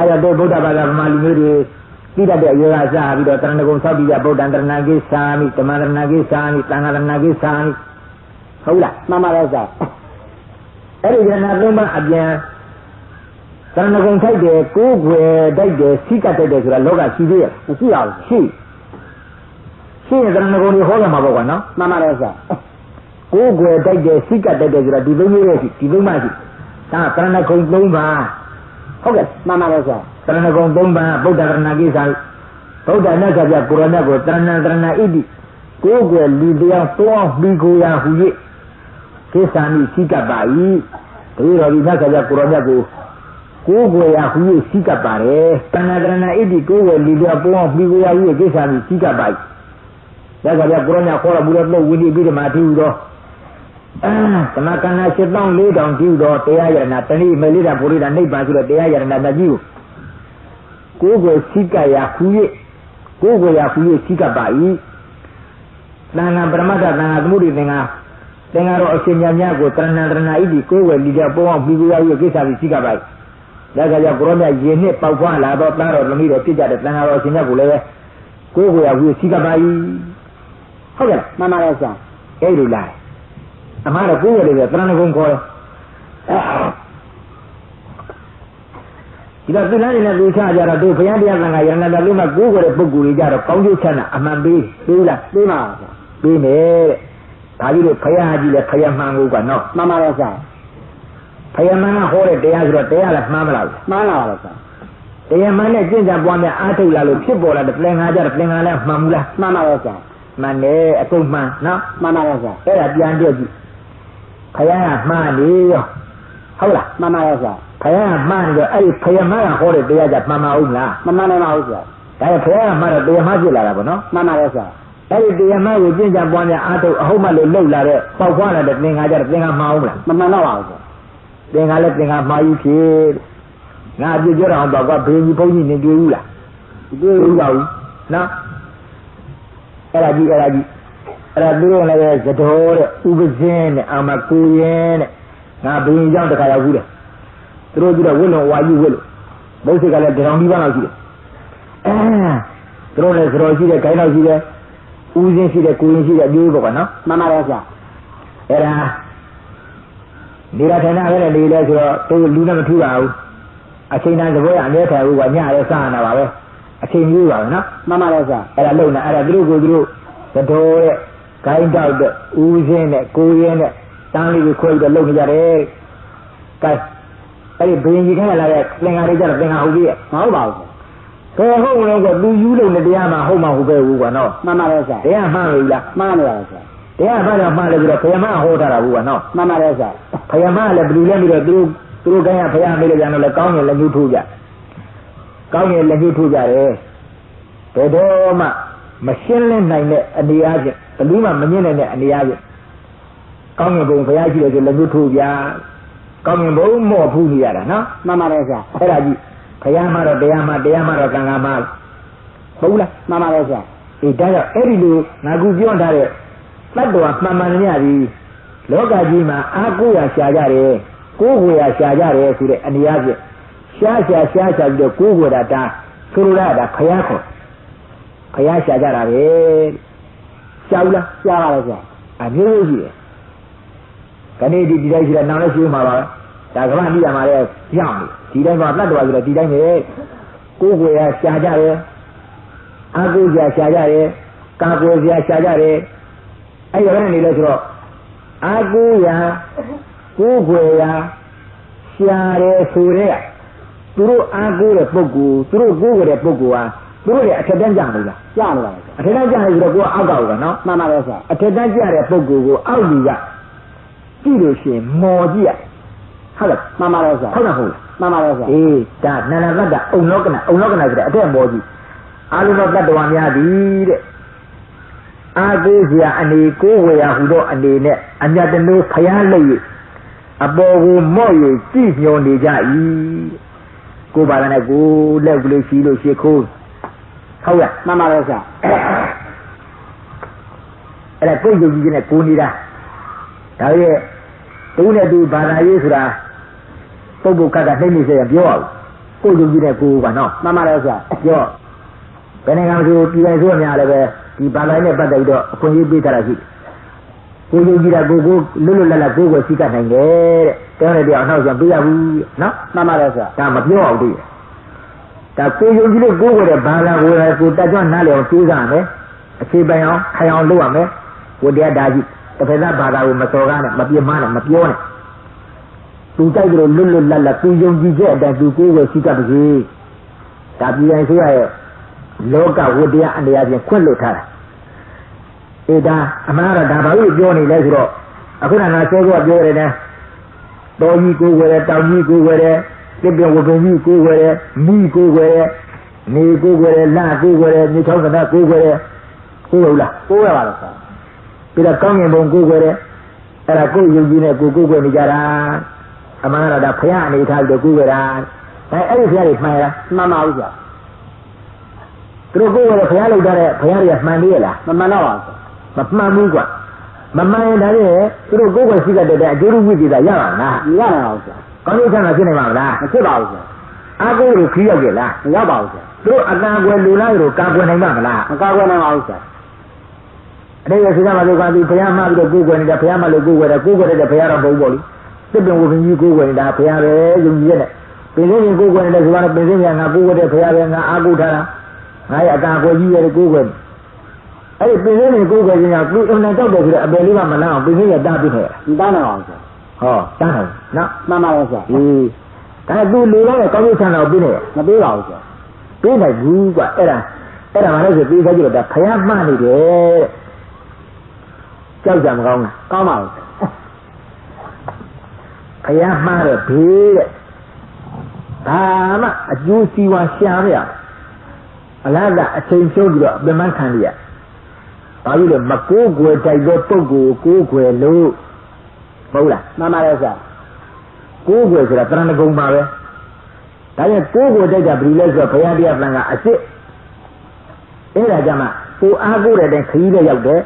ရတဲ့ဗုဒ္ဓဘာသာဗမာလူမျိုးတွေပြီးတတ်တဲ့အရာစားပြီးတော့တရဏဂုံဆောက်ပြီးကြဗုဒ္ဓံတရဏကိစ္ဆာမိဓမ္မတရဏကိစ္ဆာမိသံဃာတရဏကိစ္ဆာမိဟုတ်လားမှန်ပါလားစားအဲ့ဒီယရဏသုံးပါးအပြန်တရဏဂုံထိုက်တယ်ကိုးွယ်တိုက်တယ်စိကတ်တိုက်တယ်ဆိုတာလောကရှိသေးရဲ့မရှိပါဘူးရှိရင်တရဏဂုံတွေဟောရမှာပေါ့ကွာနော်မှန်ပါလားစားကိုးွယ်တိုက်တယ်စိကတ်တိုက်တယ်ဆိုတာဒီသုံးမျိုးရဲ့ရှိဒီသုံးပါးရှိဒါတရဏဂုံသုံးပါးဟုတ်ကဲ့မှန်ပါလားစားတရဏဂုံသုံးပါးဗုဒ္ဓတရဏကိစ္ဆာဗုဒ္ဓမြတ်စွာဘုရားကိုရဏကိုတရဏတရဏဣတိကိုးွယ်လူတရားတောင်းပြီးကိုရာဟူ၍ကိစ္ဆာမိစိကတ်ပါ၏ဒီတော်ဒီမြတ်စွာဘုရားကိုရဏကိုကိုယ်ွယ်ရာဟူ၍စိကပ်ပါတယ်တဏ္ဍတရဏဣတိကိုယ်ွယ်လူတော်ပေါင်းပြီးကိုယ်ရာဟူ၍ကိစ္ဆာမိစိကပ်ပါ၏ဒါကြပြကိုရဏခေါ်တော်မူတဲ့ပုဂ္ဂိုလ်ဝိနည်းပြီးဓမ္မတိဟုသောဓမ္မကန္နာ7400တိဟုသောတရားယရဏတဏိမေလိတာပုရိဒနိဗ္ဗာန်ဆိုတဲ့တရားယရဏမြတ်ကြီးကိုကိုယ်ွယ်စိကပ်ရာဟူ၍ကိုယ်ွယ်ရာဟူ၍စိကပ်ပါ၏သံဃာပရမတ္ထသံဃာသမုဒိသင်္ဃာသင်္ဃာတော်အရှင်မြတ်များကိုတဏ္ဍတရဏဣတိကိုယ်ွယ်လူတော်ပေါင်းပြီးကိုယ်ရာဟူ၍ကိစ္ဆာမိစိကပ်ပါ၏ဒါကြကြောင့်ကိုရောမြတ်ယင်နှစ်ပေါက်ဖွားလာတော့သားတော်သမီးတော်ဖြစ်ကြတဲ့သံဃာတော်ရှင်မြတ်ကိုလည်းကိုယ်ကိုယ်ရဝီစီကပါ၏ဟုတ်ကဲ့မှန်ပါရဲ့ဆရာအဲ့လိုလားအမှားတော့ကိုယ်ရည်ပဲတရဏဂုံခေါ်တယ်ဒီတော့သူလားနေတဲ့သူချကြတော့တို့ဘုရားတရားသံဃာယရဏတော်လုံးမှာကိုယ်ကိုယ်တဲ့ပုဂ္ဂိုလ်တွေကြတော့ကောင်းကျိုးချမ်းသာအမှန်ပေးလားပေးပါဆရာပေးမယ်တဲ့ဒါကြီးတို့ဘုရားကြီးလည်းဘုရားမှန်ကိုကနော်မှန်ပါရဲ့ဆရာဘုရားမဟောတဲ့တရားဆိုတော့တရားလည်းမှားမလားမှန်ပါပါဆရာတရားမှန်နဲ့ကျင့်ကြံပွားများအားထုတ်လာလို့ဖြစ်ပေါ်လာတဲ့ပြင်ငါကြတဲ့ပြင်ငါလည်းမှန်ဘူးလားမှန်ပါပါဆရာမှန်တယ်အကုန်မှန်နော်မှန်ပါပါဆရာအဲ့ဒါပြန်ပြကြည့်ဘုရားကမှားနေရောဟုတ်လားမှန်ပါပါဆရာဘုရားကမှားနေတော့အဲ့ဒီဘုရားမဟောတဲ့တရားကြမှန်ပါဦးလားမမှန်နိုင်ပါဘူးဆရာဒါပေမဲ့ဘုရားကမှားတော့တရားမှားဖြစ်လာတာပေါ့နော်မှန်ပါပါဆရာအဲ့ဒီတရားမှန်ကိုကျင့်ကြံပွားများအားထုတ်အဟုတ်မှလို့လှုပ်လာတဲ့ပေါက်ဖွားလာတဲ့ပြင်ငါကြတဲ့ပြင်ငါမှားဦးလားမမှန်တော့ပါဘူးဆရာသင်္ဃာလည်းသင်္ဃာမှားယူဖြစ်ငါအပြစ်ပြောတာတော့ကွာဘေးကြီးဘုန်းကြီးနေတွေ့ဘူးလားမတွေ့ဘူးပါဘူးနော်အဲ့ဒါသူတို့လည်းသတော်တဲ့ဥပဇင်းတဲ့အာမကိုရင်တဲ့ငါဘင်းကြောင့်တခါရောက်ဘူးတဲ့သူတို့ကြည့်တော့ဝိလုံဝါယူဝိလို့ဘုစိတ်ကလည်းတောင်ဒီပါလောက်ရှိတယ်သူတို့လည်းသတော်ရှိတယ်ဂိုင်းလောက်ရှိတယ်ဥဇင်းရှိတယ်ကိုရင်ရှိတယ်အမျိုးပေါ့ကွာနော်မှန်ပါပါဆရာအဲ့ဒါဒီရထနာပဲလေလဲဆိုတော့သူလူနဲ့မထူပါဘူးအချိန်တိုင်းသဘောအမြဲထိုင်ဘူးကညရဲစားနာပါပဲအချိန်ကြီးပါပဲနော်မှန်ပါလားဆရာအဲ့ဒါလုံနေအဲ့ဒါသူတို့သတော်တဲ့ဂိုင်းတောက်တဲ့ဦးစင်းတဲ့ကိုရင်းတဲ့တန်းလေးကိုခွဲပြီးတော့လုံနေကြတယ်ကဲအဲ့ဒီဘင်းကြီးခန့်လာတဲ့သင်္ဃာတွေကြတော့သင်္ဃာဟုတ်ပြီမဟုတ်ပါဘူးကဲဟုတ်လို့ကသူယူလို့တဲ့တရားမှဟုတ်မှဟုတ်ပဲဘူးကွာနော်မှန်ပါလားဆရာတရားမှန်ပြီလားမှန်ပါလားဆရာတရားဘာကြောင့်မှားလဲဆိုတော့ဘုရားမဟောထားတာဘူးကနော်မှန်ပါတယ်ဆရာဘုရားမလည်းဘယ်လိုလဲပြီးတော့သူတို့ကဘုရားမေးလို့ကြတော့လည်းကောင်းရင်လည်းညှို့ထိုးကြကောင်းရင်လည်းညှို့ထိုးကြတယ်ဘယ်တော့မှမရှင်းလင်းနိုင်တဲ့အနေအားဖြင့်ဘယ်သူမှမမြင်နိုင်တဲ့အနေအားဖြင့်ကောင်းရင်ဘုံဘုရားရှိတယ်ဆိုလည်းညှို့ထိုးကြကောင်းရင်ဘုံမော့ဖူးနေရတာနော်မှန်ပါတယ်ဆရာအဲ့ဒါကြီးဘုရားမတော့တရားမတော့ကံကမဟုတ်လားမှန်ပါတယ်ဆရာအေးဒါကြောင့်အဲ့ဒီလိုငါကူပြောထားတဲ့တတ္တဝါမှန်မှန်မြတ်ပြီးလောကကြီးမှာအာကိုရရှာကြတယ်ကိုယ်ကိုရရှာကြတယ်ဆိုတဲ့အနေအချင်းရှားပြီးတော့ကိုယ်ကိုယ်တာဆိုလိုတာဘုရားခေါ်ဘုရားရှာကြတာပဲရှားဘူးလားရှားပါလားဆရာအမျိုးကြီးရှိတယ်ခဏဒီတိုင်းရှိတယ်နောင်လည်းရှိမှာပါဒါကမှမိရမှာလဲကြောက်နေဒီတိုင်းမှာတတ္တဝါဆိုတော့ဒီတိုင်းပဲကိုယ်ကိုရရှာကြတယ်အာကိုရရှာကြတယ်ကာကိုရရှာကြတယ်အဲ့ရနေလဲဆိုတော့အာကိုရာကိုယ်ွယ်ရာရှားတယ်ဆိုတဲ့သူတို့အာကိုတဲ့ပုဂ္ဂိုလ်သူတို့ကိုယ်ွယ်တဲ့ပုဂ္ဂိုလ်ဟာသူတို့ရဲ့အထက်တန်းကြနေလားကြနေပါလားအထက်တန်းကြနေဆိုတော့ကိုယ်အောက်ကောက်ကနော်မှန်ပါပဲဆရာအထက်တန်းကြတဲ့ပုဂ္ဂိုလ်ကိုအောက်လူကကြည့်လို့ရှိရင်မော်ကြည့်ရဟုတ်လားမှန်ပါပဲဆရာဟုတ်လားမှန်ပါပဲဆရာအေးဒါနာနာတ္တအုံလောကနာဆိုတဲ့အထက်မော်ကြည့်အာလုသောတတ္တဝါများသည်တဲ့အာကိုးစရာအနေကိုဝေယဟူသောအနေနဲ့အမြတ်တနိုးဖျားလိုက်၍အပေါ်ကိုမော့၍ကြည့်ညွန်နေကြ၏ကိုပါဒနဲ့ကိုလက်ကလေးရှိလို့ရှိခိုးဟုတ်ရမှန်ပါလားဆရာအဲ့ဒါကိုယ်ယုံကြည်ခြင်းနဲ့ကိုနေတာဒါရဲ့တူနဲ့တူဘာသာရေးဆိုတာပုဂ္ဂိုလ်ကနှိမ့်နေစေရပြောအောင် ကိုယုံကြည်တဲ့ကိုကနော်မှန်ပါတယ်ဆရာပြောဘယ်နိုင်ငံဆိုပြည်တိုင်းဆိုအများလည်းပဲဒီဘာသာနဲ့ပတ်သက်ပြီးတော့အခွင့်အရေးပေးထားတာရှိကိုယုံကြည်တာကိုလွတ်လွတ်လပ်လပ်ကိုယ်ကိုစိတ်ကနိုင်တယ်တဲ့တောင်းတဲ့တရားအနောက်ပြန်ပေးရဘူးနော်မှန်ပါတယ်ဆရာဒါမပြောအောင်တည်းဒါကိုယုံကြည်လို့ကိုယ်ကိုယ်တဲ့ဘာသာကိုယ်ကိုတက်ကြွနားလည်အောင်ကြိုးစားရမယ်အခြေပိုင်အောင်ခိုင်အောင်လုပ်ရမယ်ဝတရားဒါကြီးတစ်ဖက်သားဘာသာကိုမစော်ကားနဲ့မပြင်းမနဲ့မပြောနဲ့သူတိုက်ကြလို့လွတ်လွတ်လပ်လပ်သူယုံကြည်တဲ့အတိုင်းသူကိုယ်ကိုစိတ်ကပါစေဒါပြည်တိုင်းဆိုရရဲ့လောကဝတရားအနေအချင်းခွင့်လွတ်ထားတာအေးဒါအမှန်ကတော့ဒါဘာလို့ပြောနေလဲဆိုတော့အခုနကစောစောပြောရတယ်နဲ့တော်ကြီးကိုယ်ဝယ်တယ်တောင်ကြီးကိုယ်ဝယ်တယ်ပြပြဝပင်ကြီးကိုယ်ဝယ်တယ်မိကိုယ်ဝယ်တယ်နေကိုယ်ဝယ်တယ်လကိုယ်ဝယ်တယ်မြေချောင်းကနာကိုယ်ဝယ်တယ်ဟုတ်လားကိုယ်ဝယ်ပါလားဆရာပြီးတော့ကောင်းငင်ဘုံကိုယ်ဝယ်တယ်အဲ့ဒါကိုယ်ယုံကြည်နဲ့ကိုယ်ဝယ်နေကြတာအမှန်ကတော့ဒါဖရာအနေထားပြီးကိုယ်ဝယ်တာဒါအဲ့ဒီဖရာတွေမှန်လားမှန်ပါဘူးဆရာသူတို့ကိုယ်ဝယ်တယ်ဖရာလောက်တဲ့ဖရာတွေကမှန်သေးလားမမှန်တော့ပါဘူးမမှန်ဘူးကွာမမှန်ရင်ဒါနဲ့သူတို့ကိုယ်ဝယ်ရှိတဲ့အကျိုးဝိသေသရပါလားမရနိုင်ပါဘူးဆရာကောင်းကျိုးချမ်းသာဖြစ်နိုင်ပါမလားမဖြစ်ပါဘူးဆရာအားကိုးလို့ခီးရောက်ကြလားမရောက်ပါဘူးဆရာသူတို့အတန်ကွယ်လူလားတို့ကာကွယ်နိုင်ပါမလားမကာကွယ်နိုင်ပါဘူးဆရာအတိတ်ကစဉ်းစားမှလို့ကသူဘုရားမှပြီးတော့ကိုယ်ကွယ်နေတာဘုရားမှလို့ကိုယ်ကွယ်တယ်ကိုယ်ကွယ်တဲ့ဘုရားတော်ဘုံပေါ့လေစစ်ပင်ဝပင်ကြီးကိုယ်ကွယ်နေတာဘုရားပဲယုံကြည်ရဲ့ပင်စင်းကိုယ်ကွယ်နေတဲ့ဆိုတော့ပင်စင်းကငါကိုယ်ကွယ်တဲ့ဘုရားပဲငါအားကိုးထားတာငါရဲ့အတန်ကွယ်ကြီးရဲ့ကိုယ်ကွယ်အဲ့ဒီပင်စင်းကိုယ်ကွယ်ခြင်းကသူအမှန်တောက်တယ်ဆိုတော့အပယ်လေးကမလန်းအောင်ပင်စင်းရတားပြခဲ့တားနိုင်အောင်ဆရာဟောတားနိုင်နော်မှန်ပါရဲ့ဆရာဒါသူလူတော့ကောင်းကျိုးချမ်းသာကိုပေးနေမပေးပါဘူးဆရာပေးနိုင်ဘူးကွာအဲ့ဒါမှလည်းဆိုပေးစားကြည့်တော့ဒါဖယားမှနေတယ်ကြောက်ကြမကောင်းလားကောင်းပါဘူးဖယားမှားတဲ့ဘေးတဲ့ဒါမှအကျိုးစီးပွားရှာမရအလားကအချိန်ဖြုံးပြီးတော့ပြန်မှန်းခံရဘာလို့လဲမကိုးကွယ်တိုက်တဲ့ပုဂ္ဂိုလ်ကိုးကွယ်လို့မဟုတ်လားမှန်ပါရဲ့ဆရာကိုးကွယ်ဆိုတာတရဏဂုံပါပဲဒါကြောင့်ကိုးကွယ်တိုက်တာဘယ်လိုလဲဆိုတော့ဘုရားတရားပန်ကအစ်စ်အဲ့ဒါကြမှာကိုအားကိုးတဲ့တိုင်ခရီးနဲ့ရောက်တယ်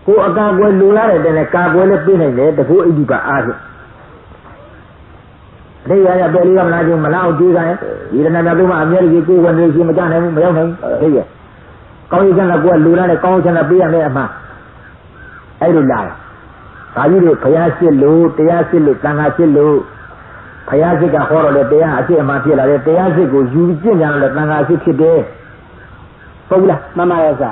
ကိုအကာကွယ်လူလာတဲ့တိုင်နဲ့ကာကွယ်လည်းပြေးနိုင်တယ်တကူအိပ်ပါအားဖြင့်အတိတ်ရပဲလေးကမလားကျုံမလားအောင်ကြိုးစားရင်ဒီရဏမြတ်တို့မှအမြဲတည်းကိုယ်ဝင်နေရှင်မကြနိုင်ဘူးမရောက်နိုင်ဘူးသိရဲ့ကောင်းရချမ်းသာကိုယ်လူလာတဲ့ကောင်းချမ်းသာပေးရမယ်အမှန်အဲ့လိုလာတယ်ဒါကြီးတွေဘုရားရှိလို့တရားရှိလို့တန်ခါရှိလို့ဘုရားရှိကဟောတော့လေတရားအဖြစ်အမှန်ဖြစ်လာတယ်တရားရှိကိုယူကျင့်ကြတယ်တန်ခါရှိဖြစ်တယ်ဟုတ်လားမှန်ပါရဲ့ဆရာ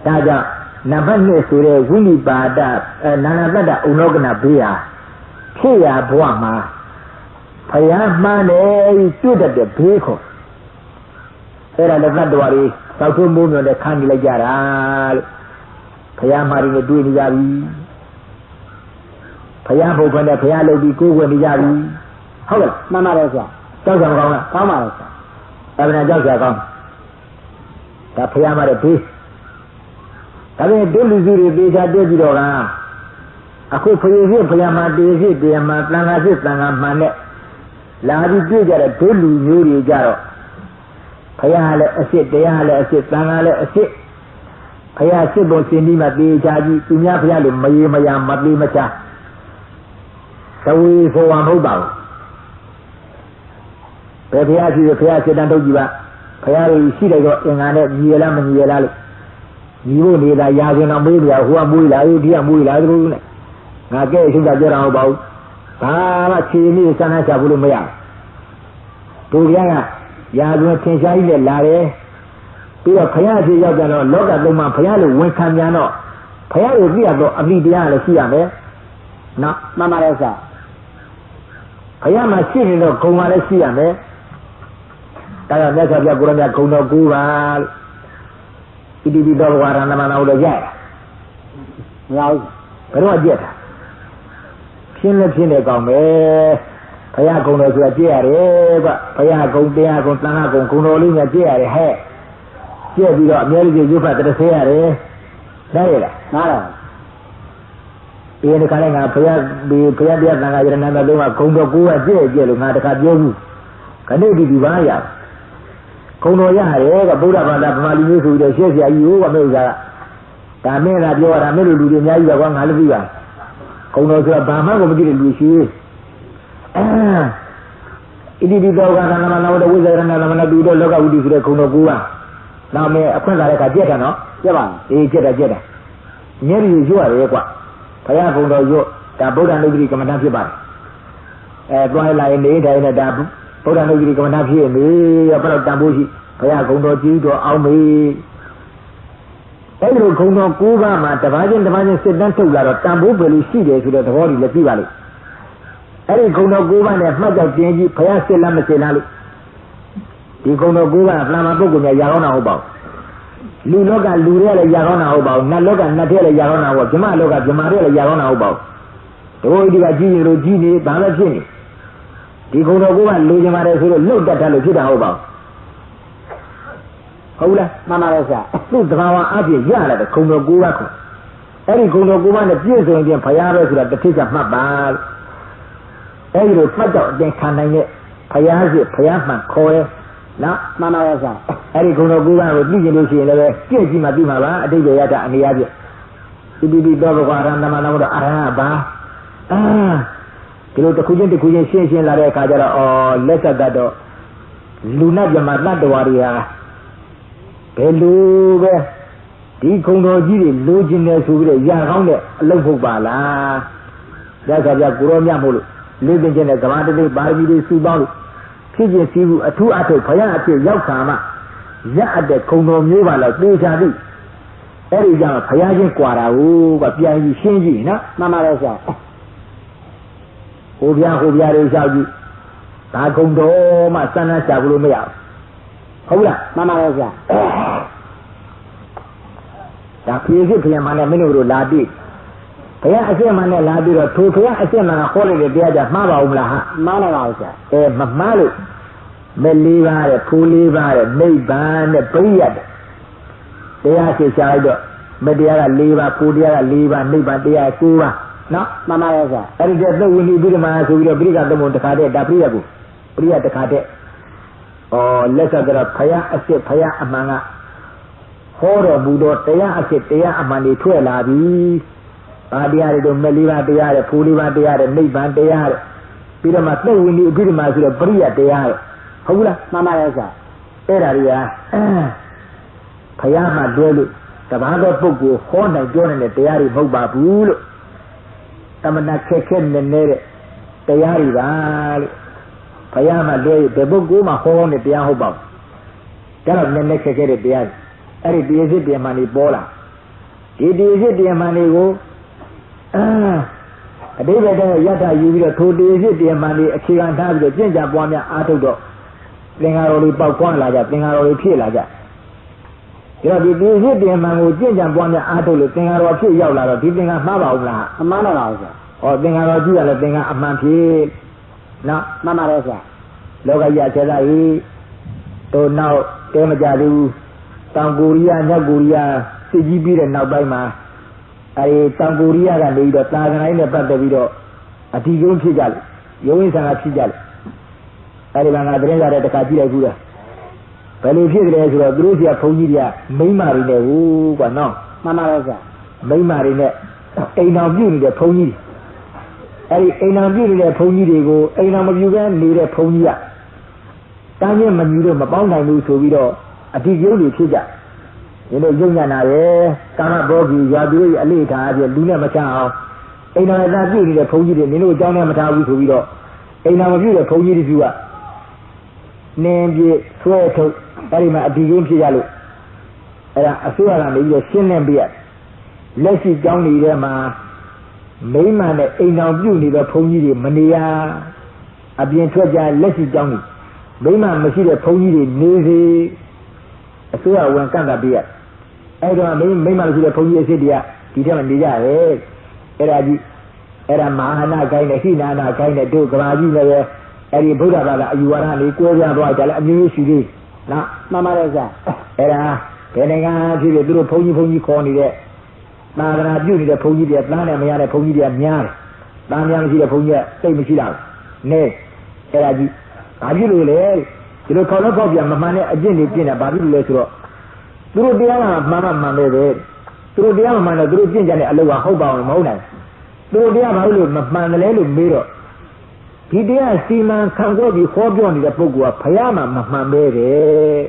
ဒါကြောင့်နံပါတ်2ဆိုတဲ့ဝိနိပါဒနာနာတ္တဥနောကနာဘေးဟာဖြစ်ရဘဝမှာဘုရားမှန်းတယ်တွေ့တတ်တဲ့ဘေးခေါ်အဲ့ဒါလည်းသတ္တဝါတွေသောက်ထုံးမိုးမြော်နဲ့ခံနေလိုက်ကြတာလို့ဘုရားမှာတွေနဲ့တွေ့နေကြပြီဘုရားဘုရားနဲ့ဘုရားလုပ်ပြီးကိုယ်ဝင်နေကြပြီဟုတ်ကဲ့မှန်ပါတယ်ဆရာကြောက်ကြမကောင်းလားကောင်းပါလားဆရာအဲ့ဒါကြောက်ကြကောင်းဒါဘုရားမှာတဲ့ဘေးဒါပေမဲ့ဒုလူစုတွေတေချာတွေ့ပြီးတော့ကအခုဖရေဖြစ်ဖရာမှာတေဖြစ်တရားမှာတန်ခါဖြစ်တန်ခါမှန်နဲ့လာပြီးတွေ့ကြတဲ့ဒုလူမျိုးတွေကြတော့ဖရာလည်းအစ်စ်တရားလည်းအစ်စ်တန်ခါလည်းအစ်စ်ဖရာစစ်ပုံစင်ပြီးမှတေချာကြီးသူများဖရာလို့မရေမရမပြေးမချသဝေဆိုဝါမဟုတ်ပါဘူးဘယ်ဖရာရှိဖရာစစ်တန်းထုတ်ကြည့်ပါဖရာတွေရှိတယ်တော့အင်္ဂါနဲ့ညီရလားမညီရလားလို့ညီဖို့နေတာရာဇဝင်တော်မေးတယ်ဟိုကမွေးလာဒီကမွေးလာသူနဲ့ငါကဲအချင်းကပြောတာမဟုတ်ပါဘူးဘာမှခြေနည်းစမ်းချဘူးလို့မရဘူးတို့ကရာဇဝင်ထင်ရှားကြီးနဲ့လာတယ်ပြီးတော့ဘုရားရှိရောက်ကြတော့လောကသုံးပါးဘုရားလိုဝန်ခံပြန်တော့ဘုရားကိုသိရတော့အမိတရားလည်းရှိရမယ်နော်မှန်ပါတယ်ဆရာဘုရားမှာရှိနေတော့ဂုဏ်ကလည်းရှိရမယ်ဒါကြောင့်မြတ်စွာဘုရားကိုရမြတ်ဂုဏ်တော်9ပါလို့ဣတိပိသောဘဝရဏမနာလို့ရိုက်မရဘူးဘယ်တော့ကြက်တာဖြင်းလည်းဖြင်းတယ်ကောင်းမယ်ဘုရားဂုဏ်တော်ဆိုတာကြည့်ရတယ်ကွဘုရားဂုဏ်တရားဂုဏ်သံဃာဂုဏ်ဂုဏ်တော်လေးများကြည့်ရတယ်ဟဲ့ကြည့်ပြီးတော့အများကြီးရုပ်ဖတ်တည်းဆဲရတယ်နားရလားနားလားဒီနေ့ခါလေးငါဘုရားတရားသံဃာယရဏမလုံးကဂုဏ်တော်9ကကြည့်လို့ငါတခါပြောဘူးခဏဒီပါရဂုဏ်တော်ရတယ်ကဗုဒ္ဓဘာသာဗမာလူမျိုးဆိုပြီးတော့ရှေ့ဆရာကြီးဟိုကမဲ့ဥစားကဒါမင်းကပြောရတာမင်းလူတွေအများကြီးပဲကွာငါလည်းသိပါဂုဏ်တော်ဆိုတာဘာမှကိုမသိတဲ့လူရှိ ဣတိပိသောကသမဏဝတ္တဝိဇ္ဇရဏသမဏတူတော့လောကဝိတုဆိုတဲ့ခုံတော်9ပါးနောက်မဲ့အခွင့်လာတဲ့ခါကြက်တာနော်ကြက်ပါအေးကြက်တာမျက်ရည်ရွတ်ရတယ်ကွာဘုရားခုံတော်ရွတ်ဒါဗုဒ္ဓနုပ္ပတိကမ္မဋ္ဌာန်းဖြစ်ပါတယ်တွားလာရင်နေတိုင်းနဲ့ဒါဗုဒ္ဓနုပ္ပတိကမ္မဋ္ဌာန်းဖြစ်နေရဘယ်တော့တန်ဖိုးရှိဘုရားခုံတော်ကြီးတော်အောင်မေအဲ့လိုခုံတော်9ပါးမှာတစ်ပါးချင်းစစ်တမ်းထုတ်လာတော့တန်ဖိုးပဲလို့ရှိတယ်ဆိုတဲ့သဘောကြီးလည်းပြီးပါလိမ့်အဲ့ဒီခုံတော်9ပါးနဲ့မှတ်ကြောက်တင်ကြီးဘုရားစစ်လားမစစ်လားလို့ဒီခုံတော်9ပါးအမှန်မှပုဂ္ဂိုလ်များရကောင်းတာဟုတ်ပါဘူးလူလောကလူတွေလည်းရကောင်းတာဟုတ်ပါဘူးနတ်လောကနတ်တွေလည်းရကောင်းတာဟုတ်ဗြဟ္မလောကဗြဟ္မာတွေလည်းရကောင်းတာဟုတ်ပါဘူးတို့ဒီကကြီးနေလို့ကြီးနေဘာလဲဖြစ်နေဒီခုံတော်9ပါးလူကျင်ပါတယ်ဆိုတော့လှုပ်တတ်တယ်လို့ဖြစ်တာဟုတ်ပါဘူးဟုတ်လားမှန်ပါရဲ့ဆရာသူ့သဘာဝအပြည့်ရလာတဲ့ခုံတော်9ပါးခုအဲ့ဒီခုံတော်9ပါးနဲ့ပြည့်စုံခြင်းဘုရားပဲဆိုတာတစ်ထစ်ချမှတ်ပါအဲ့ဒီလိုမှတ်တော့အတင်ခံနိုင်တဲ့ဘုရားရှိဘုရားမှန်ခေါ်ရဲနော်မှန်ပါရဲ့ဆရာအဲ့ဒီခုံတော်9ပါးကိုသိကျင်လို့ရှိရင်လည်းပြည့်ကြည့်မှသိမှာပါအတိတ်ရတာအနေအချင်းဣတိပိသောဘဂဝါရန္တမနာမတော်အရဟဘာဒီလိုတစ်ခုချင်းရှင်းလာတဲ့အခါကျတော့လက်ဆက်တတ်တော့လူနာပြမတတ္တဝါတွေဟာဘယ်လိုပဲဒီခုံတော်ကြီးတွေလိုချင်တယ်ဆိုပြီးတော့ရကောင်းတဲ့အလုပ်ဖို့ပါလားရသော်ပြကိုရောမြတ်မို့လို့လေးသိချင်းနဲ့ကမ္ဘာတသိပါရမီတွေစုပေါင်းလို့ဖြစ်ခြင်းစည်းမှုအထူးအထုပ်ဘုရားအဖြစ်ရောက်ခါမှရအပ်တဲ့ခုံတော်မျိုးပါလို့သိချာသိအဲ့ဒီကြောင့်ဘုရားချင်းကြွာတာကိုကပြန်ပြီးရှင်းကြည့်နော်မှန်ပါရဲ့ဆရာဟိုပြားတွေလျှောက်ကြည့်ဒါခုံတော်မှစမ်းနှရှာလို့မရဘူးဟုတ်လားမှန်ပါရဲ့ဆရာဒါပြေစစ်ဖျံမှနဲ့မင်းတို့လာပြီဘုရားအစစ်မှနဲ့လာပြီးတော့ထိုဘုရားအစစ်မှကခေါ်လိုက်တဲ့တရားကြမှားပါဦးမလားဟာမှားလိုက်ပါဦးဆရာမမှားလို့မဲ့၄ပါးတဲ့ဖူ၄ပါးတဲ့နိဗ္ဗာန်တဲ့ပရိယတ်တရားစစ်ရှာလိုက်တော့မဲ့တရားက၄ပါးဖူတရားက၄ပါးနိဗ္ဗာန်တရား9ပါးနော်မှန်ပါရဲ့ဆရာအဲ့ဒီတဲ့သုဝိနည်းပြီးတော့မှဆိုပြီးတော့ပရိကသမုံတစ်ခါတည်းဒါပရိယတ်ကိုပရိယတ်တစ်ခါတည်းလက်ဆက်ကတော့ဘုရားအစစ်ဘုရားအမှန်ကဟောတော်မူတော့တရားအစစ်တရားအမှန်တွေထွက်လာပြီဘာတရားတွေတော့မဲ့၄ပါးတရားတဲ့ဖူ၄ပါးတရားတဲ့နိဗ္ဗာန်တရားတဲ့ပြီးတော့မှသုဝိနည်းပြီးတော့မှဆိုတော့ပရိယတ်တရားတဲ့ဟုတ်လားမှန်ပါရဲ့ဆရာအဲ့ဒါတွေကဘုရားမှတွဲလို့တပါးသောပုဂ္ဂိုလ်ဟောနိုင်ပြောနိုင်တဲ့တရားတွေမဟုတ်ပါဘူးလို့တမနာခက်ခဲနေတဲ့တရားတွေပါလို့ဘုရားမှတွဲဘယ်ပုဂ္ဂိုလ်မှဟောတဲ့တရားဟုတ်ပါဘူးဒါတော့နည်းနည်းခက်ခဲတဲ့တရားအဲ့ဒီတရားစစ်တရားမှန်တွေပေါ်လာဒီတရားစစ်တရားမှန်တွေကိုအတိပ္ပယ်တဲ့ယထာယူပြီးတော့ထိုတရားစစ်တရားမှန်တွေအခြေခံထားပြီးတော့ကျင့်ကြံပွားများအားထုတ်တော့သင်္ဃာတော်တွေပေါက်ကွမ်းလာကြသင်္ဃာတော်တွေဖြစ်လာကြဒါတော့ဒီတရားစစ်တရားမှန်ကိုကျင့်ကြံပွားများအားထုတ်လို့သင်္ဃာတော်ဖြစ်ရောက်လာတော့ဒီသင်္ဃာမှားပါဦးလားအမှန်တော့ပါဘူးဆရာသင်္ဃာတော်ကြည့်ရလဲသင်္ဃာအမှန်ဖြစ်နော်မှန်ပါတယ်ဆရာလောကကြီးအချက်သားကြီးတို့နောက်တဲမကြသေးဘူးတောင်ကိုရီးယားမြောက်ကိုရီးယားစစ်ကြီးပြီးတဲ့နောက်ပိုင်းမှာတောင်ကိုရီးယားကနေပြီးတော့တာကနိုင်နဲ့ပတ်သက်ပြီးတော့အထီးကျုံးဖြစ်ကြလို့ရုံးရင်းဆန်ကဖြစ်ကြလို့အဲဒီမှာငါသတင်းရတဲ့တခါကြည့်လိုက်ဘူးလားဘယ်လိုဖြစ်ကြလဲဆိုတော့သူတို့ကြီးကဘုန်းကြီးတွေကမိန်းမတွေနဲ့ဟိုးကွာနော်မှန်ပါရဲ့ဆရာမိန်းမတွေနဲ့အိမ်တော်ပြုနေတဲ့ဘုန်းကြီးအဲဒီအိမ်တော်ပြုနေတဲ့ဘုန်းကြီးတွေကိုအိမ်တော်မပြုဘဲနေတဲ့ဘုန်းကြီးကတန်းချင်းမမြူတော့မပေါင်းနိုင်ဘူးဆိုပြီးတော့အထီးကျုံးတွေဖြစ်ကြဒီလိုယုံညံ့တာပဲကာမဘောဂီရွာသူတို့ရဲ့အလေးထားအပြင်လူနဲ့မချအောင်အိမ်တော်ရဲ့သားပြုနေတဲ့ဘုန်းကြီးတွေနင်တို့အကြောင်းနဲ့မထားဘူးဆိုပြီးတော့အိမ်တော်မပြုတဲ့ဘုန်းကြီးတွေကနင်းပြေဆွဲထုတ်အဲဒီမှာအထီးကျုံးဖြစ်ကြလို့အဲ့ဒါအစိုးရကနေပြီးတော့ရှင်းလင်းပြရလက်ရှိကြောင်းတွေထဲမှာမိမနဲ့အိမ်တော်ပြုနေတဲ့ဘုန်းကြီးတွေမနေရအပြင်ထွက်ကြလက်ရှိကြောင်းတွေမိမမရှိတဲ့ဘုန်းကြီးတွေနေစေအစိုးရဝန်ကန့်သတ်ပြရအဲ့တော့မိမမရှိတဲ့ဘုန်းကြီးအစ်စ်တွေကဒီထက်မှနေကြရဲအဲ့ဒါကြီးအဲ့ဒါမဟာနာကိုင်းနဲ့ဟိနာနာကိုင်းနဲ့တို့ကဘာကြီးလည်းပဲအဲ့ဒီဗုဒ္ဓဘာသာအယူဝါဒလေးကိုးပြသွားကြတယ်အမျိုးမျိုးရှိသေးနော်မှန်ပါတယ်ဆရာအဲ့ဒါဘယ်နိုင်ငံဖြစ်ဖြစ်သူတို့ဘုန်းကြီးခေါ်နေတဲ့သာသနာပြုနေတဲ့ဘုန်းကြီးတွေသားနဲ့မရတဲ့ဘုန်းကြီးတွေများတယ်သားများမရှိတဲ့ဘုန်းကြီးကစိတ်မရှိတာနဲ့အဲ့ဒါကြီးဘာဖြစ်လို့လဲဒီလိုခေါ်တော့ပြန်မမှန်တဲ့အကျင့်တွေပြင်းတာဘာဖြစ်လို့လဲဆိုတော့သူတို့တရားကမှန်ပဲသူတို့တရားမမှန်တော့သူတို့ကျင့်ကြတဲ့အလုပ်ကဟုတ်ပါအောင်မဟုတ်နိုင်သူတို့တရားဘာလို့မမှန်တယ်လဲလို့မေးတော့ ဒီတရားစီမံခန့်ခွဲပြီးဟောပြောနေတဲ့ပုဂ္ဂိုလ်ကဖယားမှမမှန်ပဲတဲ့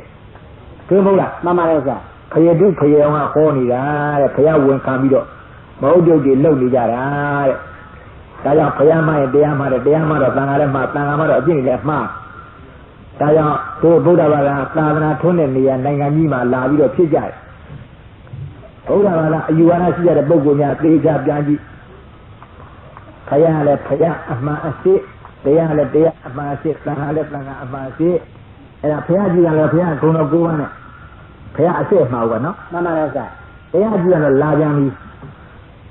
သိမဟုတ်လားမှန်ပါတယ်ဆရာဖယတုဖယေအောင်ကဟောနေတာတဲ့ဖယားဝန်ခံပြီးတော့မဟုတ်တုတ်တွေလှုပ်နေကြတာတဲ့ဒါကြောင့်ဖယားမှရဲ့တရားမှတဲ့တရားမှတော့တန်ခါလည်းမှတန်ခါမှတော့အပြည့်လည်းမှားဒါကြောင့်တို့ဗုဒ္ဓဘာသာသာသနာထွန်းတဲ့နေရာနိုင်ငံကြီးမှာလာပြီးတော့ဖြစ်ကြတယ်ဗုဒ္ဓဘာသာအယူဝါဒရှိတဲ့ပုဂ္ဂိုလ်များသေချာပြန်ကြည့်ဖယားလည်းဖယားအမှန်အစစ်တရားလည်းတရားအမှန်အစစ်သံဃာလည်းသံဃာအမှန်အစစ်အဲ့ဒါဘုရားကြည့်ရလဲဘုရားဂုဏ်တော်ကိုးပါးနဲ့ဘုရားအစစ်မှာဟုတ်ကနော်မှန်ပါရဲ့ဆရာတရားကြည့်ရတော့လာပြန်ပြီ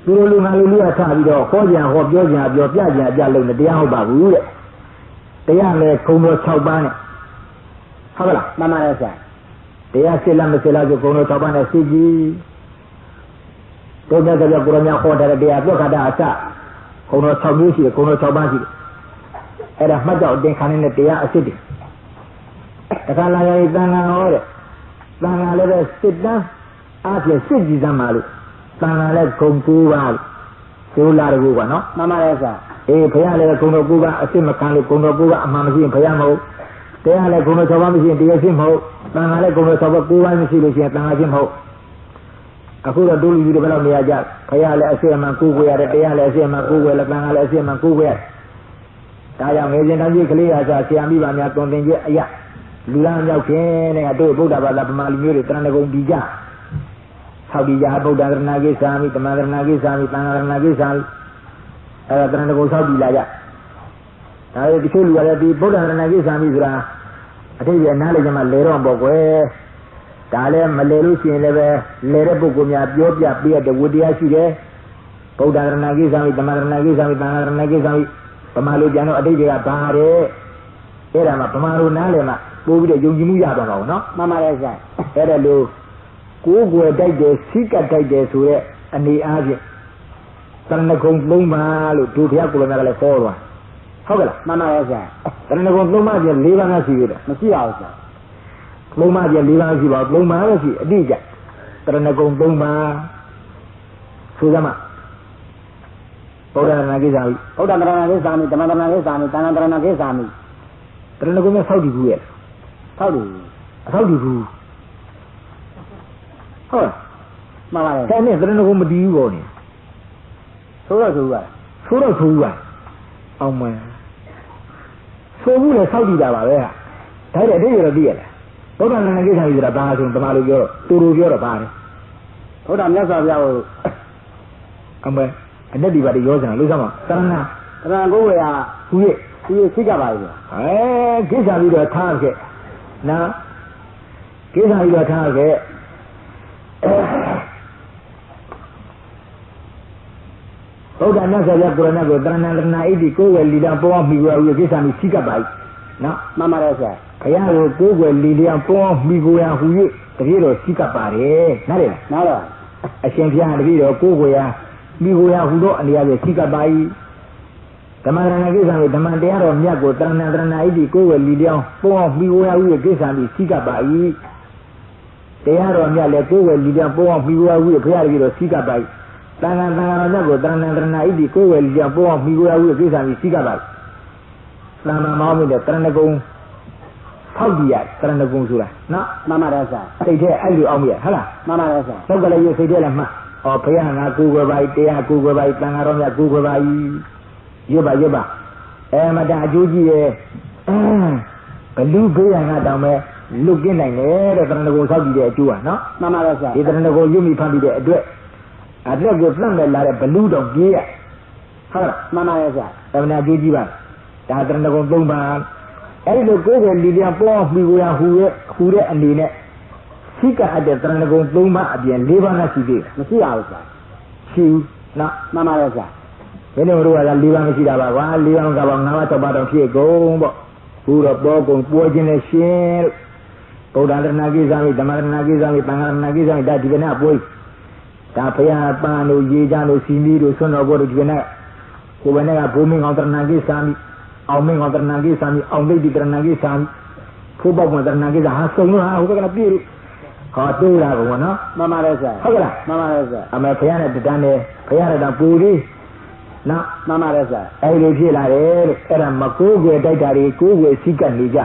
သူတို့လူငါလူလူကထပြီးတော့ဟောကြံဟောပြောကြံပြောပြကြံပြလို့တရားဟုတ်ပါဘူးတဲ့တရားလည်းဂုဏ်တော်6ပါးနဲ့ဟုတ်ကလားမှန်ပါရဲ့ဆရာတရားစစ်လားမစစ်လားဆိုဂုဏ်တော်6ပါးနဲ့စစ်ကြည့်တို့မြတ်စွာဘုရားကိုရမဟောတဲ့တရားပြတ်ခါတာအစဂုဏ်တော်6မျိုးရှိတယ်ဂုဏ်တော်6ပါးရှိတယ်အဲ့ဒါမှတ်ကြောက်တင်ခံနေတဲ့တရားအစ်စ်တွေတခါလာရင်တန်ခါဟောတဲ့တန်ခါလည်းပဲစစ်တမ်းအားဖြင့်စစ်ကြည့်သမ်းပါလို့တန်ခါလည်းဂုံကူပါလို့ကျိုးလာတကူကနော်မှန်ပါရဲ့ဆရာအေးဘုရားလည်းဂုံတော်ကူကအစ်စ်မခံလို့ဂုံတော်ကူကအမှန်မရှိရင်ဘုရားမဟုတ်တရားလည်းဂုံတော်6ပါးမရှိရင်တရားရှိမဟုတ်တန်ခါလည်းဂုံတော်6ပါး9ပါးမရှိလို့ရှိရင်တန်ခါရှိမဟုတ်အခုတော့ဒုလူကြီးတွေဘယ်လောက်နေရကြဘုရားလည်းအစ်စ်အမှန်ကူကိုရတယ်တရားလည်းအစ်စ်အမှန်ကူကိုရလည်းတန်ခါလည်းအစ်စ်အမှန်ကူကိုရဒါကြောင့်ငယ်စဉ်တောင်ကြီးကလေးရာဆရာမိဘများတွင်တင်ချက်အရာလူလားမြောက်ခင်တဲ့တို့ဗုဒ္ဓဘာသာဗမာလူမျိုးတွေတရဏဂုံဒီကြဆောက်ဒီကြဗုဒ္ဓရဏကိစ္ဆာမိတမန်ရဏကိစ္ဆာမိသံဃာရဏကိစ္ဆာမိအဲ့ဒါတရဏဂုံဆောက်ဒီလာကြဒါပေမဲ့ဒီလိုလူရတယ်ဒီဗုဒ္ဓရဏကိစ္ဆာမိဆိုတာအတိတ်ကနားလေကြမှာလဲတော့ပေါ့ကွယ်ဒါလည်းမလဲလို့ရှိရင်လည်းပဲလဲတဲ့ပုဂ္ဂိုလ်များပြောပြပေးတဲ့ဝတ္တရားရှိတယ်ဗုဒ္ဓရဏကိစ္ဆာမိတမန်ရဏကိစ္ဆာမိသံဃာရဏကိစ္ဆာမိဗမာလူပြန်တော့အတိတ်ကဘာတဲ့အဲ့ဒါမှဗမာလူနားလည်မှပို့ပြီးတော့ယုံကြည်မှုရသွားမှာပေါ့နော်မှန်ပါတယ်ဆရာအဲ့ဒါလို့ကိုယ်ွယ်တိုက်တယ်စိကတ်တိုက်တယ်ဆိုရဲအနေအားဖြင့်တဏ္ဍကုံ3ပါးလို့ဒုဘုရားကိုယ်တော်ကလည်းဟောသွားဟုတ်ကဲ့လားမှန်ပါတယ်ဆရာတဏ္ဍကုံ3ပါးပြန်4ပါးနဲ့ရှိရတာမရှိပါဘူးဆရာ3ပါးပြန်4ပါးရှိပါဘူး3ပါးလည်းရှိအတိအကျတဏ္ဍကုံ3ပါးဆိုကြမှာဗုဒ္ဓရဏကိစ္ဆာမိဗုဒ္ဓရဏကိစ္ဆာမိဓမ္မရဏကိစ္ဆာမိသံဃာရဏကိစ္ဆာမိတရဏဂုံနဲ့ဆောက်တည်ဘူးရဲ့ဆောက်တည်အဆောက်တည်ဘူးဟုတ်မှန်ပါတယ်ဒါနဲ့တရဏဂုံမတည်ဘူးပေါ့နေဆိုတော့ဆိုပါအောင်မဆိုဘူးလေဆောက်တည်တာပါပဲဒါတဲ့အတိတ်ရောတည်ရလားဗုဒ္ဓရဏကိစ္ဆာမိဆိုတာဘာဆိုဗမာလူပြောတော့တူတူပြောတော့ဘာလဲဗုဒ္ဓမြတ်စွာဘုရားကိုအမေအနတ္တိပါတိရောစံလို့စမ်းပါတရဏကိုဝေဟာဟူရဲ့သိကြပါပြီကိစ္စပြီးတော့ထားခဲ့နော်ကိစ္စပြီးတော့ထားခဲ့ဗုဒ္ဓမြတ်စွာဘုရားကိုရဏကိုတရဏဣတိကိုယ်ဝယ်လီလံပေါ်အောင်မိကိုရဦးကိစ္စပြီးသိကြပါပြီနော်မှန်ပါတယ်ဆရာဘုရားကိုကိုယ်ဝယ်လီလံပေါ်အောင်မိကိုရဟူ၍တပည့်တော်သိကြပါတယ်နားလေနားတော့အရှင်ဘုရားတပည့်တော်ကိုယ်ဝယ်ရမိကိုရဟူသောအနေအချင်းသိကြပါ၏ဓမ္မရဏကိစ္စကိုဓမ္မတရားတော်မြတ်ကိုတရဏဣတိကိုယ်ဝယ်လီလျောင်းပေါ်အောင်မိကိုရဦးကိစ္စပြီးသိကြပါ၏တရားတော်မြတ်လည်းကိုယ်ဝယ်လီလျောင်းပေါ်အောင်မိကိုရဦးဘုရားတပည့်တော်သိကြပါ၏သံဃာတော်မြတ်ကိုတရဏဣတိကိုယ်ဝယ်လီလျောင်းပေါ်အောင်မိကိုရဦးကိစ္စပြီးသိကြပါ၏သမ္မာမောမိတဲ့တရဏဂုံဆောက်ကြည့်ရတရဏဂုံဆိုတာနော်မှန်ပါတယ်ဆရာစိတ်ထဲအဲ့လိုအောင်မြတ်ဟုတ်လားမှန်ပါတယ်ဆရာသောက်ကလေးရစိတ်ထဲလည်းမှတ်ဩဘုရားငါကိုယ်ဝယ်ပါ၏တရားကိုယ်ဝယ်ပါ၏သံဃာတော်မြတ်ကိုယ်ဝယ်ပါ၏ရွတ်ပါမတအကျိုးကြီးရဲ့ဘလူဘေးရန်ကတောင်ပဲလွတ်ကင်းနိုင်တယ်တဲ့တရဏဂုံဆောက်ကြည့်တဲ့အကျိုးကနော်မှန်ပါလားဆရာဒီတရဏဂုံရွတ်မိဖတ်ပြီးတဲ့အတွက်ကိုသတ်မဲ့လာတဲ့ဘလူတော့ပြေးရဟုတ်လားမှန်ပါရဲ့ဆရာတမနာအကျိုးကြီးပါဒါတရဏဂုံ3ပါးအဲ့ဒီလိုကိုယ်ကလီလျံပေါ်ပြီးကိုရဟူတဲ့အနေနဲ့စိကတ်တဲ့တရဏဂုံ3ပါးအပြင်4ပါးနဲ့ရှိသေးတယ်မရှိပါဘူးဆရာရှိနော်မှန်ပါရဲ့ဆရာဘယ်လိုတို့က4ပါးမရှိတာပါကွာ4ပါးကပါ9ပါး6ပါးတော့ဖြစ်ကုန်ပေါ့ဘုရောပေါ်ကုန်ပွားခြင်းနဲ့ရှင်လို့ဗုဒ္ဓရဏကိစ္ဆာမိဓမ္မရဏကိစ္ဆာမိသံဃာရဏကိစ္ဆာမိဒါဒီကနေ့ပွေးဒါဖရာပန်းတို့ရေချမ်းတို့စီမီတို့ဆွမ်းတော်ဘောတို့ဒီကနေ့ကိုယ်ဘယ်နဲ့ကဘုံမင်းကောင်တရဏကိစ္ဆာမိအောင်မင်းကောင်တရဏကိစ္ဆာမိအောင်ဒိဋ္ဌိတရဏကိစ္ဆာမိဖိုးပေါက်ကောင်တရဏကိစ္ဆာဟာစုံလို့ဟာဟိုဘက်ကပြည့်လို့ဟောတွေးလာကုန်နော်မှန်ပါလေဆရာဟုတ်ကလားမှန်ပါလေဆရာအမေဖရာနဲ့တန်းနဲ့ဖရာနဲ့တောင်ပူပြီး နော်မှန်ပါတယ်ဆရာအဲ့လိုဖြစ်လာတယ်လို့အဲ့ဒါမကိုးကွယ်တိုက်တာတွေကိုးကွယ်စိတ်ကနေကြ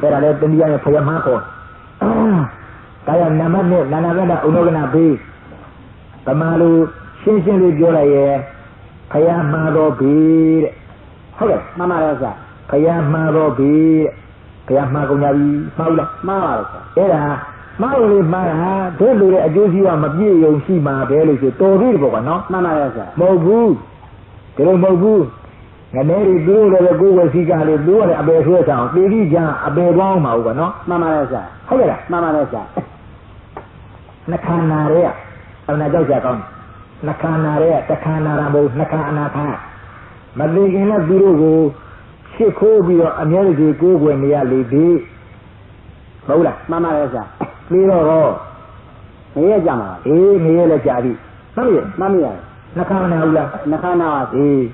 အဲ့ဒါလည်းတနည်းအားဖြင့်ဖယမခေါ်ဒါကြောင့်နံပါတ်1နာနာဘဒဥနောကနာဘေးဗမာလူရှင်းရှင်းလေးပြောလိုက်ရဲ့ဖယမှားတော့ဘေးတဲ့ဟုတ်ကဲ့မှန်ပါတယ်ဆရာဖယမှားတော့ဘေးတဲ့ဖယမှားကုန်ကြပြီမှားဘူးလားမှားပါတယ်ဆရာအဲ့ဒါမှားလို့မှားတာတို့လူရဲ့အကျိုးစီးပွားမပြည့်ရုံရှိမှာပဲလို့ဆိုတော်ပြီပေါ့ကွာနော်မှန်ပါတယ်ဆရာမဟုတ်ဘူးဒီလိုမဟုတ်ဘူးငနေတွေသူတို့လည်းကိုယ်ဝစီကလေးသူရတယ်အပေဆွဲဆောင်ပေတိကြအပေပေါင်းမှာဟုတ်ကွာနော်မှန်ပါတယ်ဆရာဟုတ်ကဲ့လားမှန်ပါတယ်ဆရာနှခန္ဓာတွေကအနာကြောက်ကြကောင်းနှခန္ဓာတွေကတခန္ဓာရမဟုတ်နှခအနာခါမသိခင်နဲ့သူတို့ကိုရှစ်ခိုးပြီးတော့အမြဲတည်းကိုယ်ွယ်နေရလေပြီမဟုတ်လားမှန်ပါတယ်ဆရာပြီးတော့နေရကြမှာအေးနေရလည်းကြာပြီမှန်ပြီမှန်ပြီနှခန္ဓာဟုတ်လားနှခန္ဓာပါအေး